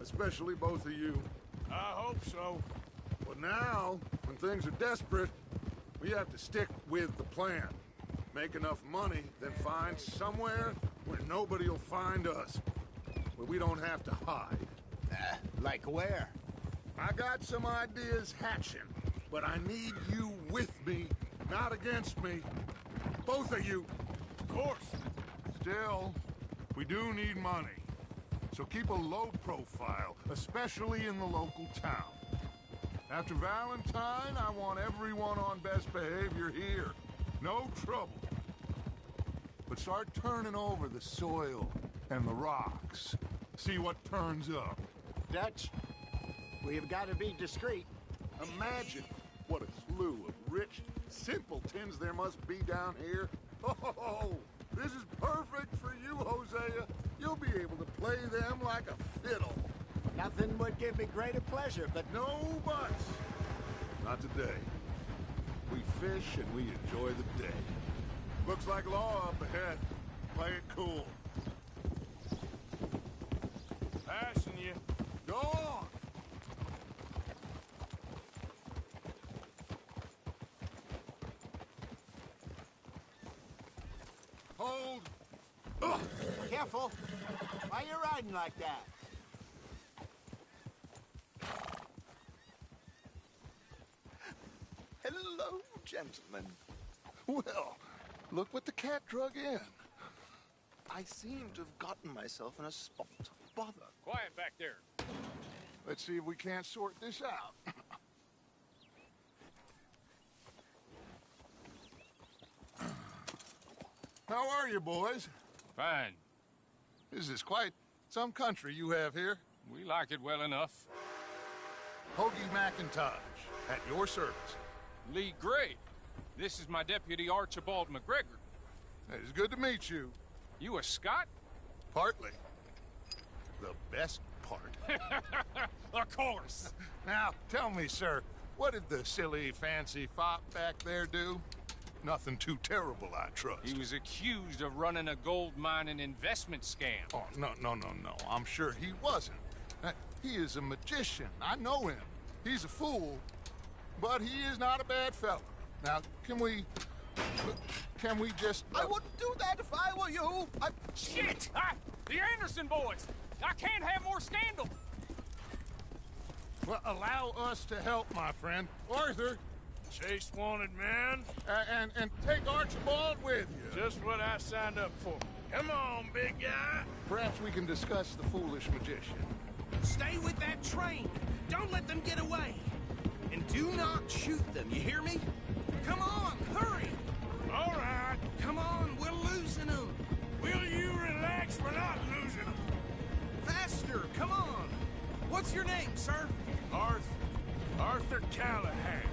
especially both of you. I hope so. But now, when things are desperate, we have to stick with the plan. Make enough money, then find somewhere where nobody will find us. Where we don't have to hide. Like where? I got some ideas hatching, but I need you with me, not against me. Both of you. Of course. Still, we do need money. So keep a low profile, especially in the local town. After Valentine, I want everyone on best behavior here. No trouble. But start turning over the soil and the rocks. See what turns up. Dutch, we've got to be discreet. Imagine what a slew of rich simpletons there must be down here. Oh, this is perfect for you, Hosea. You'll be able to play them like a fiddle. Nothing would give me greater pleasure, but... No buts. Not today. We fish and we enjoy the day. Looks like law up ahead. Play it cool. Passing you. Go on. Hold. Ugh. Careful. Why you riding like that? Hello, gentlemen. Well, look what the cat drug in. I seem to have gotten myself in a spot of bother. Quiet back there. Let's see if we can't sort this out. How are you, boys? Fine. This is quite some country you have here. We like it well enough. Hoagie McIntosh, at your service. Lee Gray. This is my deputy, Archibald McGregor. It's good to meet you. You a Scot? Partly. The best part. Of course. Now, tell me, sir, what did the silly, fancy fop back there do? Nothing too terrible, I trust. He was accused of running a gold mining investment scam. Oh, no. I'm sure he wasn't. He is a magician. I know him. He's a fool, but he is not a bad fellow. Now, can we just... I wouldn't do that if I were you. Shit! The Anderson boys! I can't have more scandal! Well, allow us to help, my friend. Arthur, Chase wanted man. and take Archibald with you. Just what I signed up for. Come on, big guy. Perhaps we can discuss the foolish magician. Stay with that train. Don't let them get away. And do not shoot them, you hear me? Come on, hurry! All right. Come on, we're losing them. Will you relax? We're not losing them. Faster, come on. What's your name, sir? Arthur Callahan.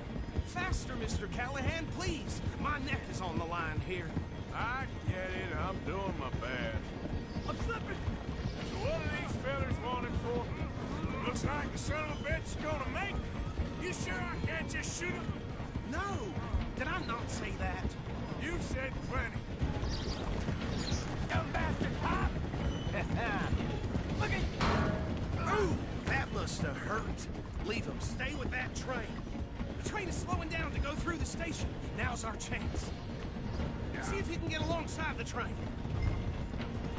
Faster, Mr. Callahan, please. My neck is on the line here. I get it. I'm doing my best. I'm slipping. So what are these fellas wanted for? Looks like the son of a bitch is gonna make it. You sure I can't just shoot him? No. Did I not say that? You said plenty. Dumb bastard, pop! Look at... Ooh, that must have hurt. Leave him. Stay with that train. The train is slowing down to go through the station. Now's our chance. See if you can get alongside the train.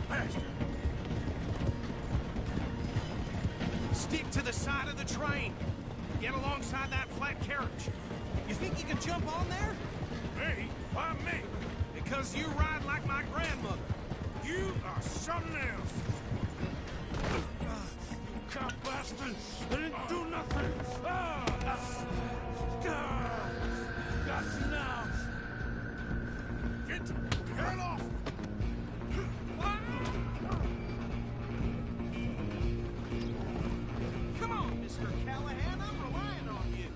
Faster. Stick to the side of the train. Get alongside that flat carriage. You think you can jump on there? Me? Why me? Because you ride like my grandmother. You are something else. Cop bastard! I didn't do nothing! That's enough! Get off! Come on, Mr. Callahan, I'm relying on you.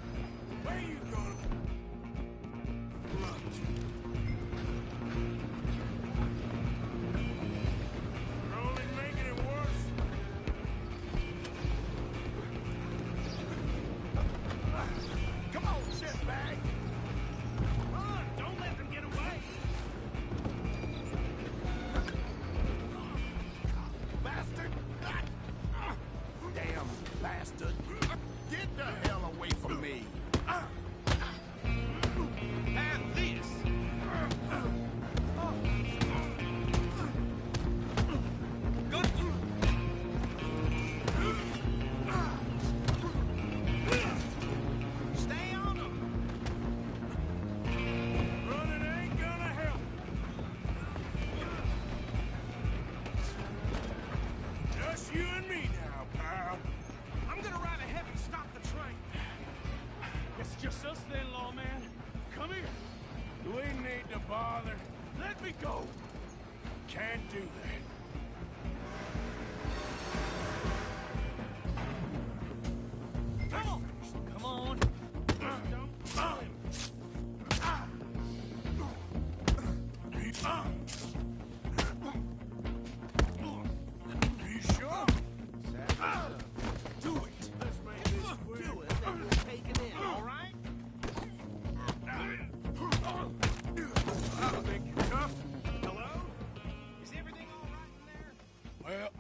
Where you going? You're only making it worse. Come on, shitbag! Run! Don't let them get away! Bastard! Damn bastard! Get the hell away from me! Have this! Good. Stay on them! Running ain't gonna help. Just you and me now, pal. I'm gonna ride ahead and stop the train. It's just us then, lawman. Come here. Do we need to bother? Let me go. Can't do that. Come on. Come on. You sure? Do it! Let's make this quick. Do it, then you'll take it in, all right? I think you're tough. Hello? Is everything all right in there? Well,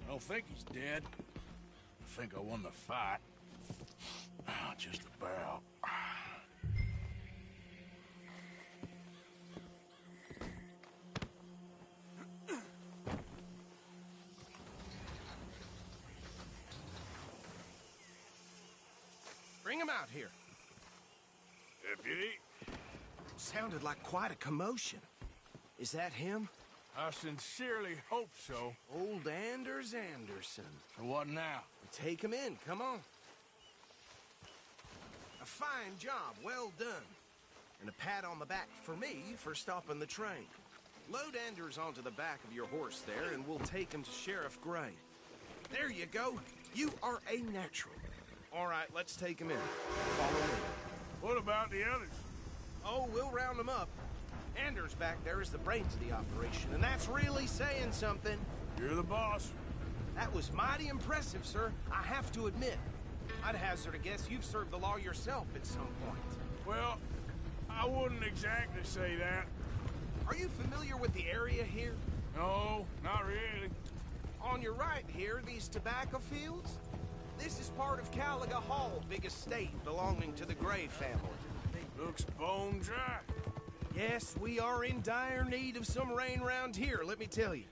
I don't think he's dead. I think I won the fight. Just about. Bring him out here. Deputy, Sounded like quite a commotion. Is that him? I sincerely hope so. Old Anders Anderson. For what now? Take him in, come on. A fine job, well done. And a pat on the back for me for stopping the train. Load Anders onto the back of your horse there, and we'll take him to Sheriff Gray. There you go. You are a natural. All right, let's take him in. Follow me. What about the others? Oh, we'll round them up. Anders back there is the brains of the operation, and that's really saying something. You're the boss. That was mighty impressive, sir. I have to admit. I'd hazard a guess you've served the law yourself at some point. Well, I wouldn't exactly say that. Are you familiar with the area here? No, not really. On your right here, these tobacco fields? This is part of Caliga Hall, big estate belonging to the Gray family. Looks bone dry. Yes, we are in dire need of some rain round here, let me tell you.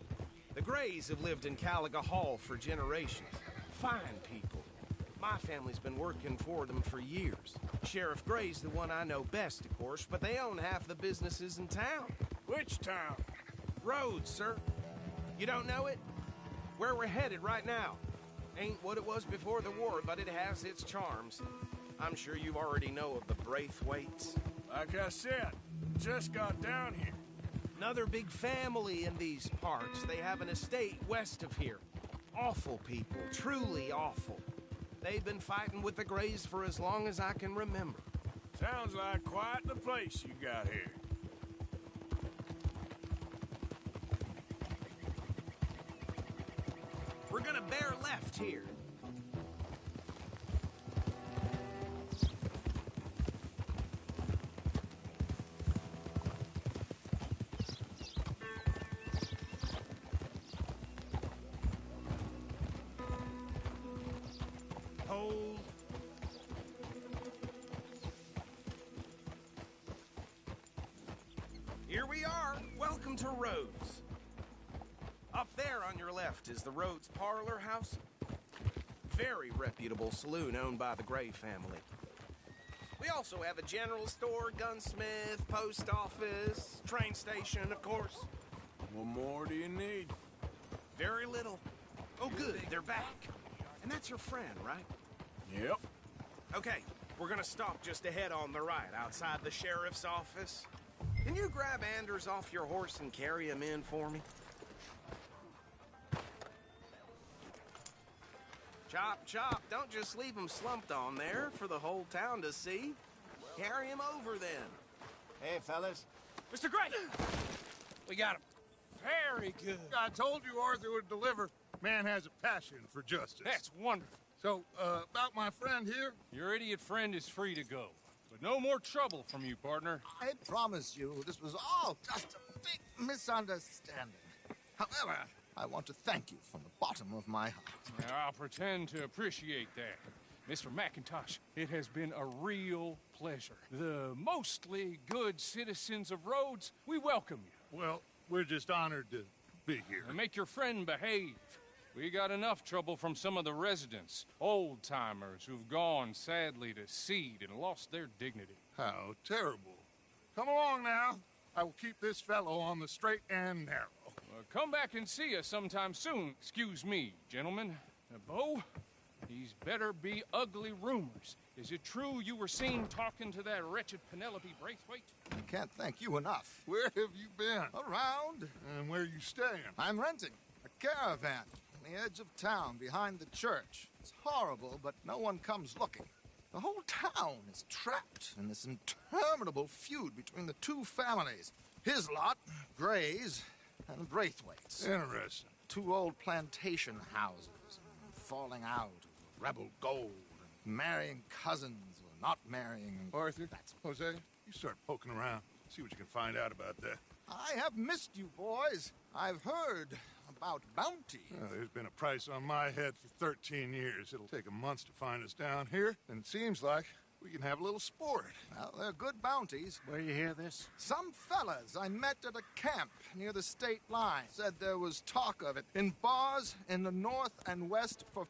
The Grays have lived in Caliga Hall for generations. Fine people. My family's been working for them for years. Sheriff Gray's the one I know best, of course, but they own half the businesses in town. Which town? Rhodes, sir. You don't know it? Where we're headed right now. Ain't what it was before the war, but it has its charms. I'm sure you already know of the Braithwaites. Like I said, just got down here. Another big family in these parts. They have an estate west of here. Awful people, truly awful. They've been fighting with the Grays for as long as I can remember. Sounds like quite the place you got here. We're gonna bear left here. Hold. Here we are. Welcome to Rhodes. Up there on your left is the Rhodes Parlor House. Very reputable saloon owned by the Gray family. We also have a general store, gunsmith, post office, train station, of course. What more do you need? Very little. Oh, good, they're back. And that's your friend, right? Yep. Okay, we're gonna stop just ahead on the right, outside the sheriff's office. Can you grab Anders off your horse and carry him in for me? Chop, chop, don't just leave him slumped on there for the whole town to see. Carry him over, then. Hey, fellas. Mr. Gray! We got him. Very good. I told you Arthur would deliver. Man has a passion for justice. That's wonderful. So, about my friend here? Your idiot friend is free to go. But no more trouble from you, partner. I promise you, this was all just a big misunderstanding. However, I want to thank you from the bottom of my heart. I'll pretend to appreciate that. Mr. McIntosh, it has been a real pleasure. The mostly good citizens of Rhodes, we welcome you. Well, we're just honored to be here. And make your friend behave. We got enough trouble from some of the residents, old-timers who've gone, sadly, to seed and lost their dignity. How terrible. Come along now. I will keep this fellow on the straight and narrow. Come back and see us sometime soon. Excuse me, gentlemen. Bo, these better be ugly rumors. Is it true you were seen talking to that wretched Penelope Braithwaite? I can't thank you enough. Where have you been? Around. And where are you staying? I'm renting a caravan on the edge of town behind the church. It's horrible, but no one comes looking. The whole town is trapped in this interminable feud between the two families. His lot, Gray's, and Braithwaite's. Interesting. Two old plantation houses, falling out, rebel gold, and marrying cousins or not marrying. Arthur, Jose, you start poking around. See what you can find out about that. I have missed you, boys. I've heard about bounty. There's been a price on my head for 13 years. It'll take a month to find us down here, and it seems like we can have a little sport. Well, they're good bounties. Where you hear this? Some fellas I met at a camp near the state line said there was talk of it in bars in the north and west for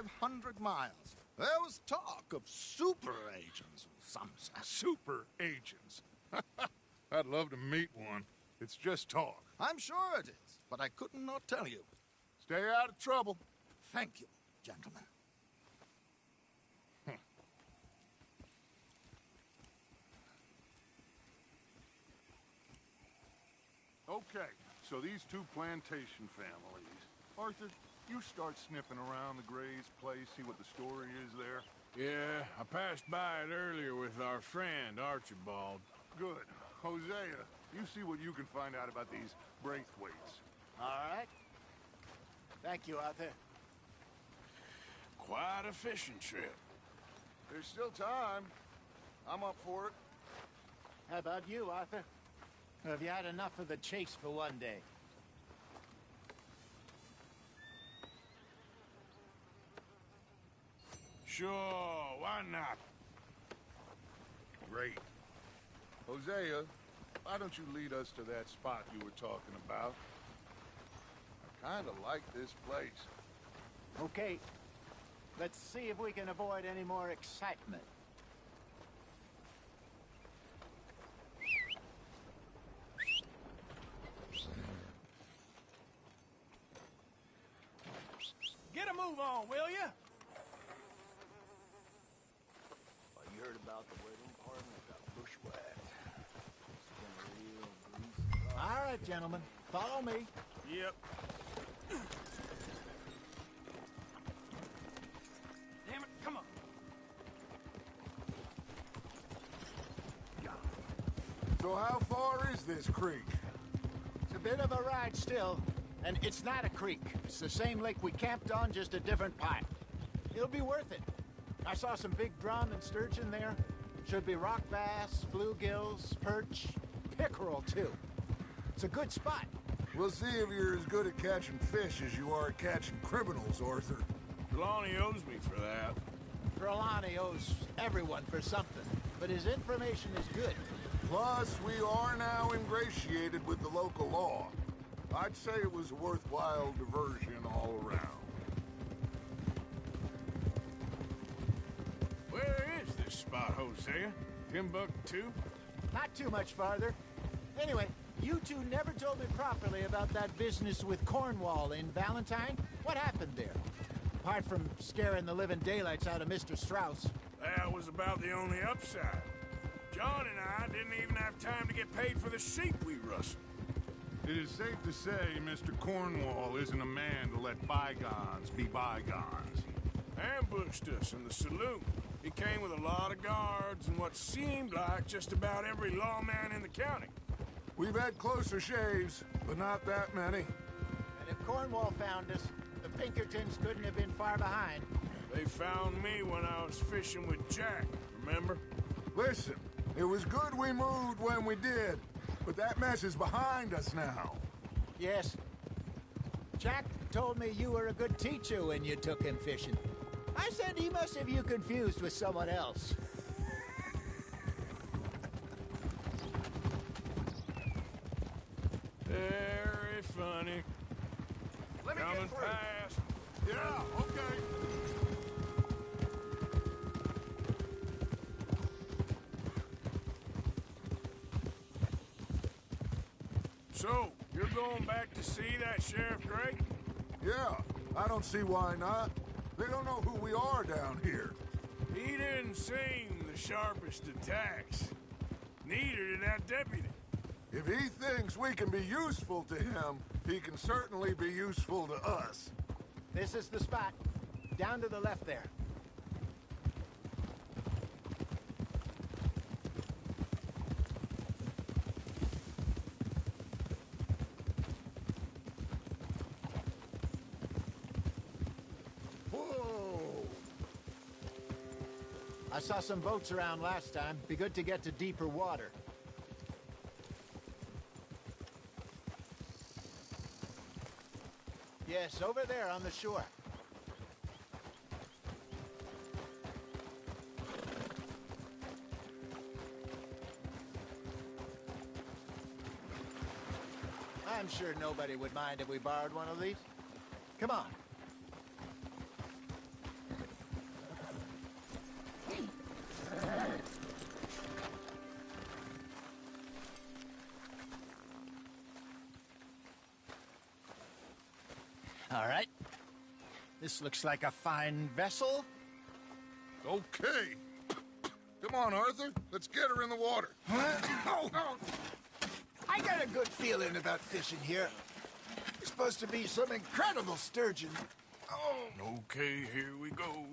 500 miles. There was talk of super agents of some sort. Super agents. I'd love to meet one. It's just talk. I'm sure it is, but I could not tell you. Stay out of trouble. Thank you, gentlemen. Okay, so these two plantation families. Arthur, you start sniffing around the Gray's place, see what the story is there. Yeah, I passed by it earlier with our friend, Archibald. Good. Hosea, you see what you can find out about these Braithwaites. All right. Thank you, Arthur. Quite a fishing trip. There's still time. I'm up for it. How about you, Arthur? Have you had enough of the chase for one day? Sure, why not? Great. Hosea, why don't you lead us to that spot you were talking about? I kind of like this place. Okay. Let's see if we can avoid any more excitement. Get a move on, will you? Well, you heard about the wedding party that got bushwhacked. It's been a real greasy. All right, gentlemen. Follow me. Yep. Damn it, come on. So how far is this creek? It's a bit of a ride still, and it's not a creek. It's the same lake we camped on, just a different pipe. It'll be worth it. I saw some big drum and sturgeon there. Should be rock bass, bluegills, perch, pickerel, too. It's a good spot. We'll see if you're as good at catching fish as you are at catching criminals, Arthur. Trelawney owes me for that. Trelawney owes everyone for something, but his information is good. Plus, we are now ingratiated with the local law. I'd say it was a worthwhile diversion all around. Where is this spot, Hosea? Timbuktu? Not too much farther. Anyway, you two never told me properly about that business with Cornwall in Valentine. What happened there? Apart from scaring the living daylights out of Mr. Strauss. That was about the only upside. John and I didn't even have time to get paid for the sheep we rustled. It is safe to say Mr. Cornwall isn't a man to let bygones be bygones. Ambushed us in the saloon. He came with a lot of guards and what seemed like just about every lawman in the county. We've had closer shaves, but not that many. And if Cornwall found us, the Pinkertons couldn't have been far behind. They found me when I was fishing with Jack, remember? Listen, it was good we moved when we did, but that mess is behind us now. Yes. Jack told me you were a good teacher when you took him fishing. I said he must have you confused with someone else. Very funny. Let me Coming get through. past. Yeah, okay. So, you're going back to see that Sheriff Gray? Yeah, I don't see why not. They don't know who we are down here. He didn't seem the sharpest attacks. Neither did that deputy. If he thinks we can be useful to him, he can certainly be useful to us. This is the spot. Down to the left there. Whoa! I saw some boats around last time. Be good to get to deeper water. Yes, over there on the shore. I'm sure nobody would mind if we borrowed one of these. Come on. This looks like a fine vessel. Okay. Come on, Arthur. Let's get her in the water. Oh. I got a good feeling about fishing here. It's supposed to be some incredible sturgeon. Oh. Okay, here we go.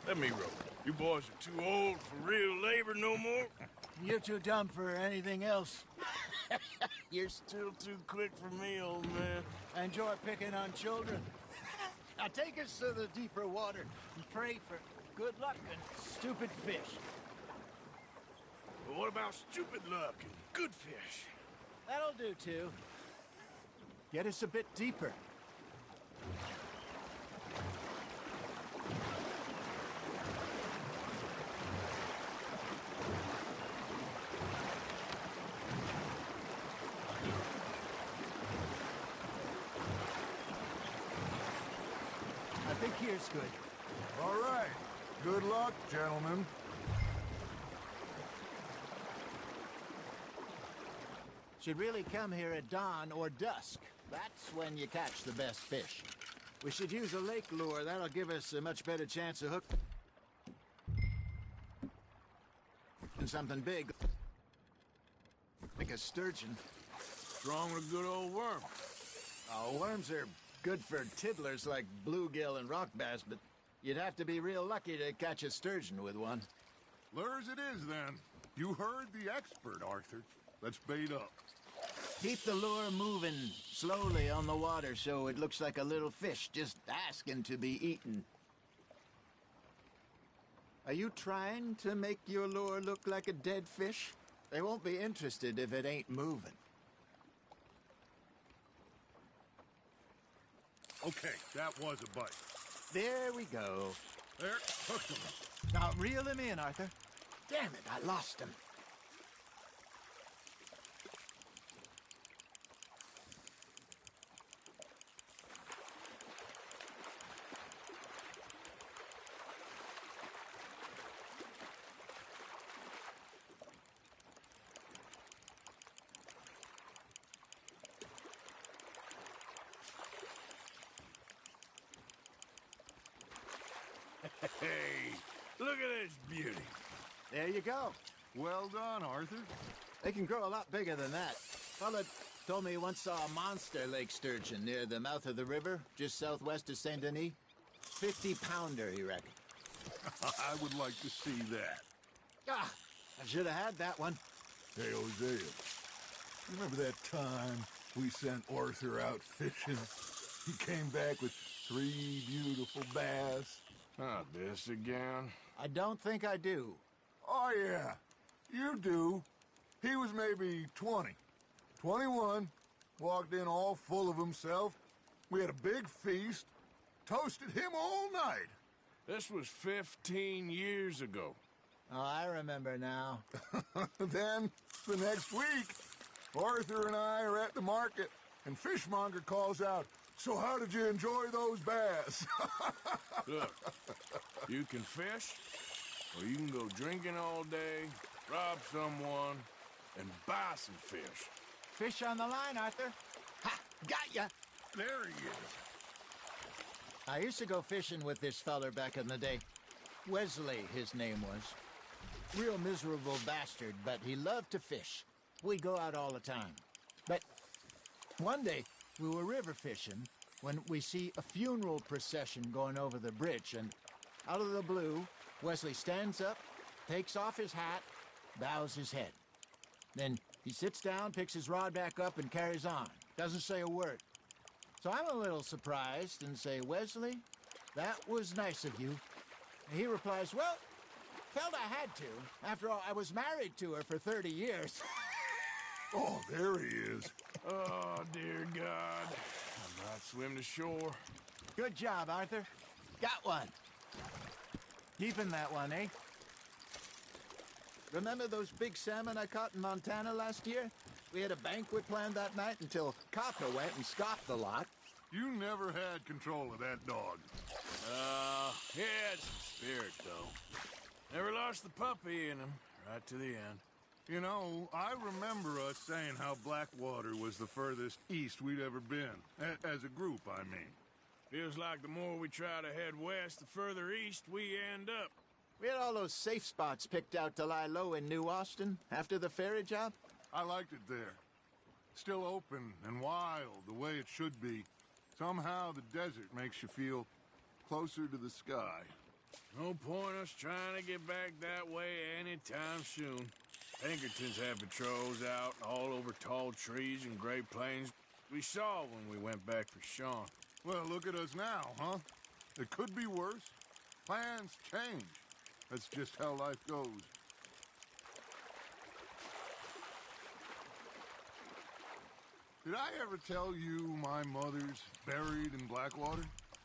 Let me row. You boys are too old for real labor no more. You're too dumb for anything else. You're still too quick for me, old man. Enjoy picking on children. Now take us to the deeper water and pray for good luck and stupid fish. But what about stupid luck and good fish? That'll do, too. Get us a bit deeper. I think here's good. All right. Good luck, gentlemen. Should really come here at dawn or dusk. That's when you catch the best fish. We should use a lake lure. That'll give us a much better chance of hooking something big. Like a sturgeon. What's wrong with a good old worm? Oh, worms are good for tiddlers like bluegill and rock bass, but you'd have to be real lucky to catch a sturgeon with one. Lures it is, then. You heard the expert, Arthur. Let's bait up. Keep the lure moving slowly on the water so it looks like a little fish just asking to be eaten. Are you trying to make your lure look like a dead fish? They won't be interested if it ain't moving. Okay, that was a bite. There we go. There, hooked him. Now reel him in, Arthur. Damn it, I lost him. Hey, look at this beauty. There you go. Well done, Arthur. They can grow a lot bigger than that. Fella told me he once saw a monster lake sturgeon near the mouth of the river, just southwest of Saint Denis. 50-pounder, he reckoned. I would like to see that. Ah, I should have had that one. Hey, Hosea. Remember that time we sent Arthur out fishing? He came back with 3 beautiful bass. Not this again. I don't think I do. Oh, yeah. You do. He was maybe 20. 21. Walked in all full of himself. We had a big feast. Toasted him all night. This was 15 years ago. Oh, I remember now. Then, the next week, Arthur and I are at the market, and Fishmonger calls out, "So how did you enjoy those bass?" Look, you can fish, or you can go drinking all day, rob someone, and buy some fish. Fish on the line, Arthur. Ha! Got ya! There he is. I used to go fishing with this feller back in the day. Wesley, his name was. Real miserable bastard, but he loved to fish. We'd go out all the time. But one day, we were river fishing when we see a funeral procession going over the bridge, and out of the blue, Wesley stands up, takes off his hat, bows his head. Then he sits down, picks his rod back up, and carries on. Doesn't say a word. So I'm a little surprised and say, "Wesley, that was nice of you." And he replies, "Well, felt I had to. After all, I was married to her for 30 years. Oh, there he is. Oh, dear God. I might swim to shore. Good job, Arthur. Got one. Keeping that one, eh? Remember those big salmon I caught in Montana last year? We had a banquet planned that night until Copper went and scoffed the lot. You never had control of that dog. He had some spirit, though. Never lost the puppy in him, right to the end. You know, I remember us saying how Blackwater was the furthest east we'd ever been. As a group, I mean. Feels like the more we try to head west, the further east we end up. We had all those safe spots picked out to lie low in New Austin after the ferry job. I liked it there. Still open and wild, the way it should be. Somehow the desert makes you feel closer to the sky. No point us trying to get back that way anytime soon. Pinkertons have patrols out all over tall trees and Great Plains. We saw when we went back for Sean. Well, look at us now, huh? It could be worse. Plans change. That's just how life goes. Did I ever tell you my mother's buried in Blackwater?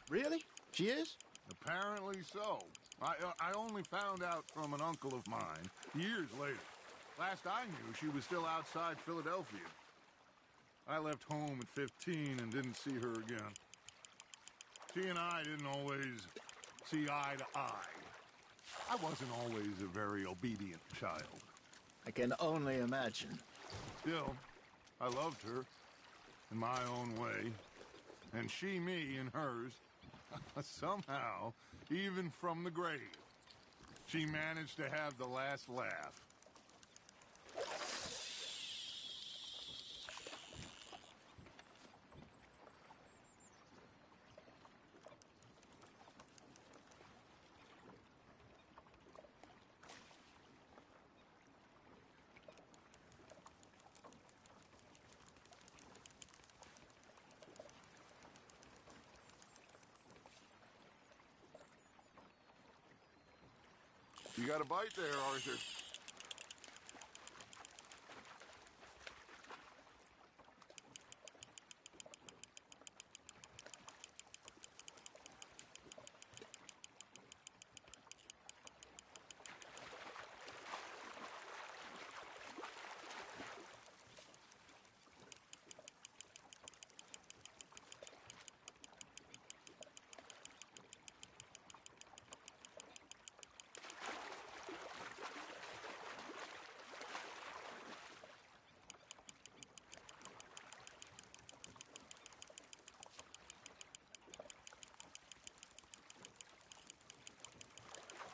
Really? She is? Apparently so. I only found out from an uncle of mine years later. Last I knew, she was still outside Philadelphia. I left home at 15 and didn't see her again. She and I didn't always see eye to eye. I wasn't always a very obedient child. I can only imagine. Still, I loved her in my own way, and she me in hers. Somehow, even from the grave, she managed to have the last laugh. You got a bite there, Arthur.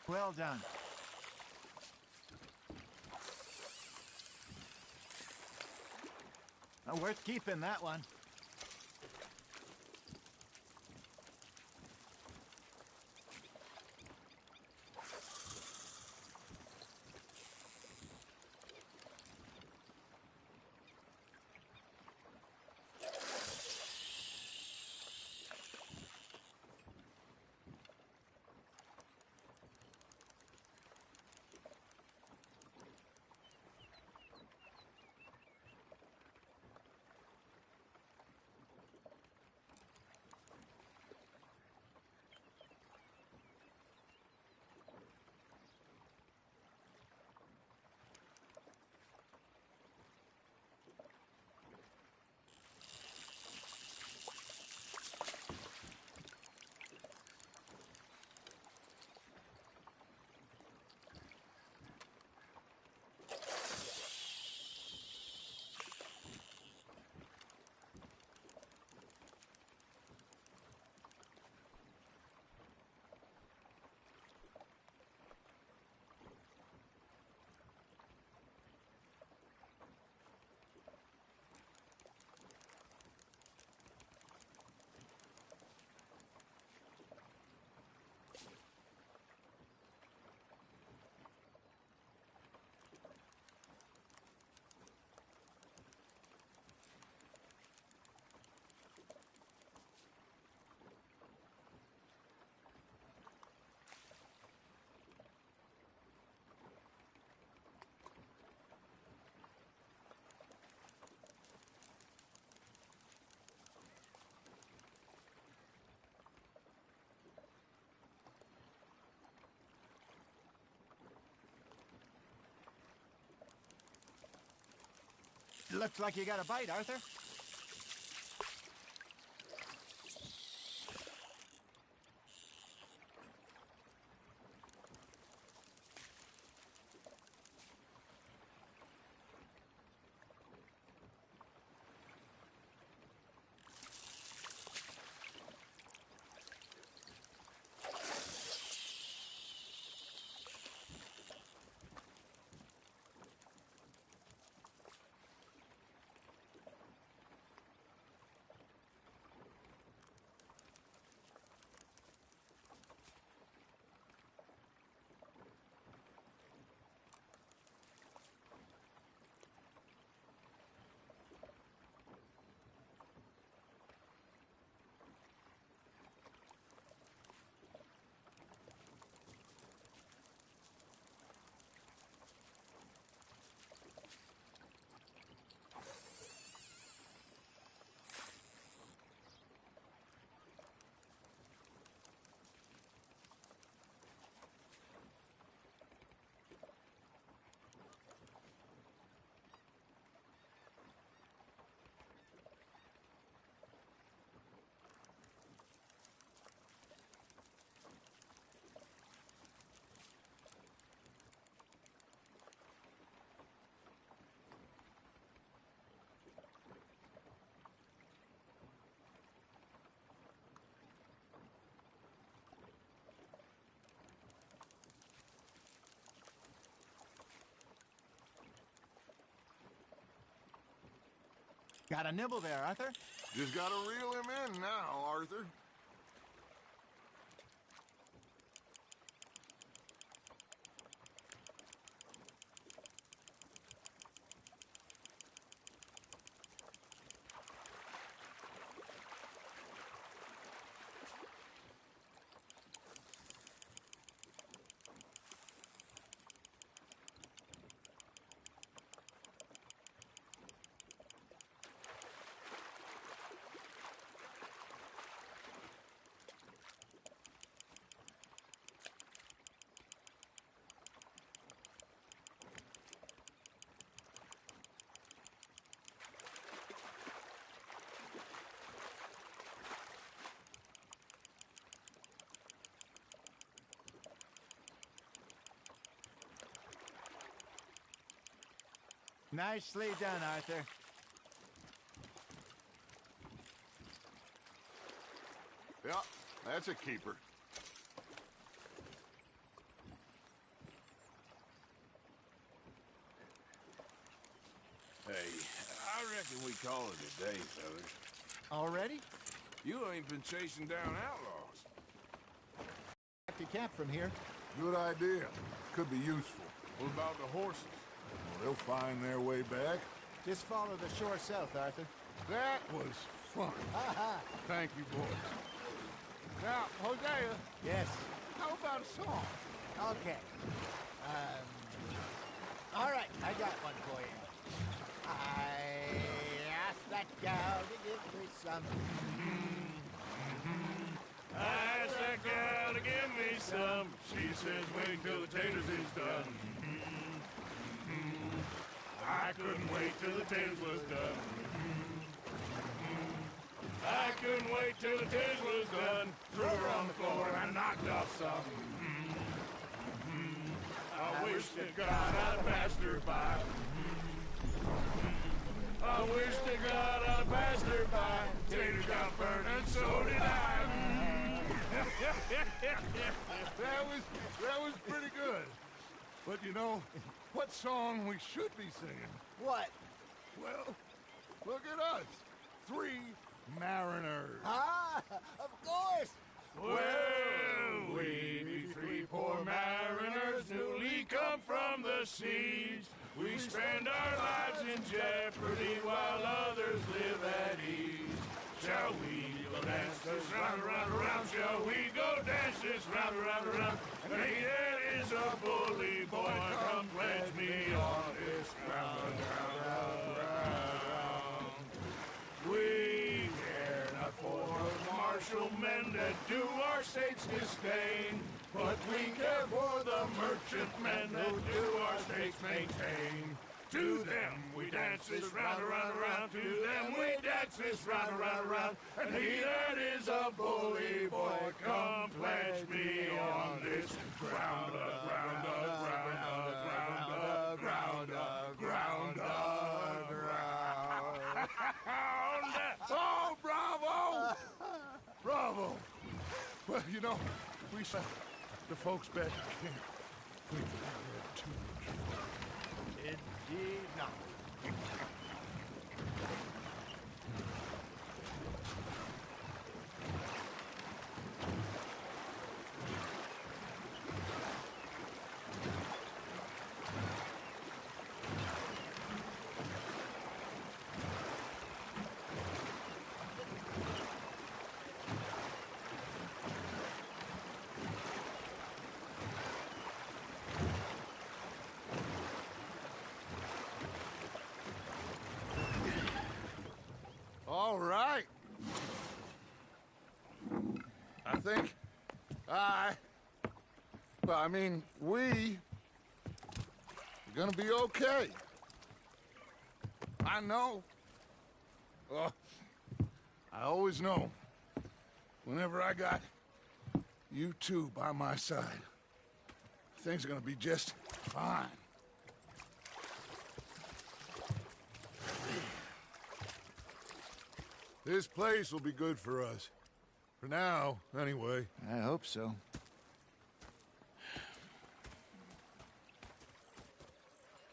Well done. Worth keeping, that one. Looks like you got a bite, Arthur. Got a nibble there, Arthur? Just gotta reel him in now, Arthur. Nicely done, Arthur. Yeah, that's a keeper. Hey, I reckon we call it a day, fellas. Already? You ain't been chasing down outlaws. Back to camp from here. Good idea. Could be useful. What about the horses? Well, they'll find their way back. Just follow the shore south, Arthur. That was fun. Thank you, boys. Now, Hosea. Yes. How about a song? Okay. All right, I got one for you. I asked that gal to give me some. I asked that gal to give me some. She says wait till the taters is done. I couldn't wait till the taters was done. I couldn't wait till the taters was done. Threw her on the floor and knocked off some. I wish to God I'd passed her by. I wish to God I'd passed her by. Taters got burned and so did I. That was pretty good. But you know, what song we should be singing? What? Well, look at us. 3 mariners. Ah, of course. Well, we be 3 poor mariners newly come from the seas. We spend our lives in jeopardy while others live at ease. Shall we go dance this round, around, around? Shall we go dance this round, around, around? And he that is a bully boy, come pledge me on this round, round, round, round. We care not for martial men that do our state's disdain, but we care for the merchant men that do our state's maintain. To them we dance this round, around, around. To them we dance this round, around, around. And he that is a bully boy, come pledge me on this ground, ground, ground, ground, ground, ground, ground. Oh, bravo! Bravo! Well, you know, we saw the folks back in camp. We had too much fun. Indeed not. All right. I think we are gonna be okay. I know. Oh, I always know. Whenever I got you two by my side, things are gonna be just fine. This place will be good for us. For now, anyway. I hope so.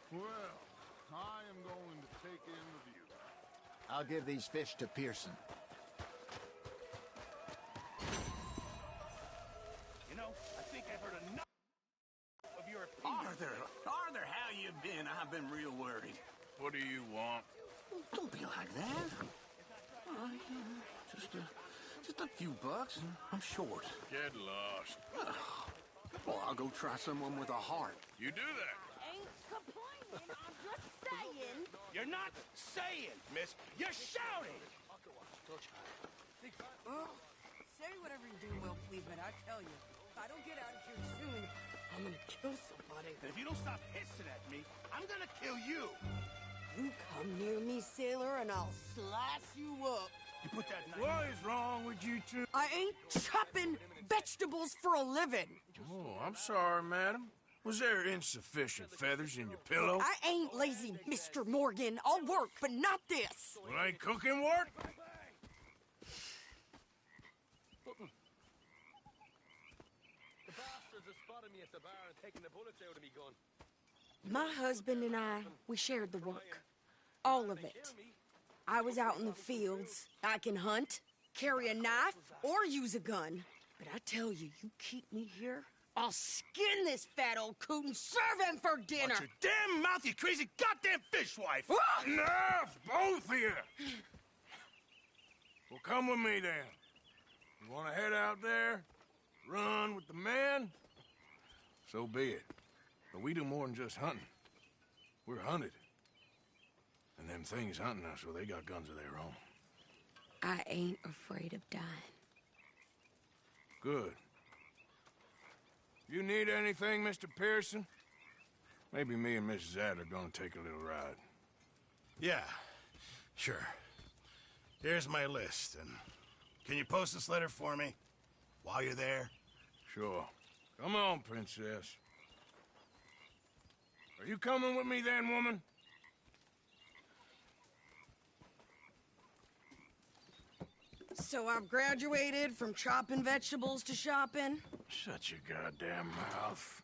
Well, I am going to take in the view. I'll give these fish to Pearson. You know, I think I've heard enough of your opinion. Arthur, how you been? I've been real worried. What do you want? Don't be like that. Just a few bucks. I'm short. Get lost. Well, I'll go try someone with a heart. You do that. Ain't complaining, I'm just saying. You're not saying, miss. You're shouting. Well, say whatever you do, Will, please, but I tell you, if I don't get out of here soon, I'm gonna kill somebody. And if you don't stop hissing at me, I'm gonna kill you. You come near me, sailor, and I'll slice you up. You put that knife... What is wrong with you two? I ain't chopping vegetables for a living. Oh, I'm sorry, madam. Was there insufficient feathers in your pillow? I ain't lazy, Mr. Morgan. I'll work, but not this. Well, ain't cooking work? The bastards have spotted me at the bar and taken the bullets out of me gun. My husband and I, we shared the work. All of it. I was out in the fields. I can hunt, carry a knife, or use a gun. But I tell you, you keep me here, I'll skin this fat old coot and serve him for dinner. Watch your damn mouth, you crazy goddamn fishwife! Enough, both of you! Well, come with me, then. You want to head out there, run with the men? So be it. But we do more than just hunting. We're hunted. And them things hunting us, well, they got guns of their own. I ain't afraid of dying. Good. You need anything, Mr. Pearson? Maybe me and Mrs. Ad are gonna take a little ride. Yeah, sure. Here's my list, and can you post this letter for me while you're there? Sure. Come on, princess. Are you coming with me then, woman? So I've graduated from chopping vegetables to shopping? Shut your goddamn mouth.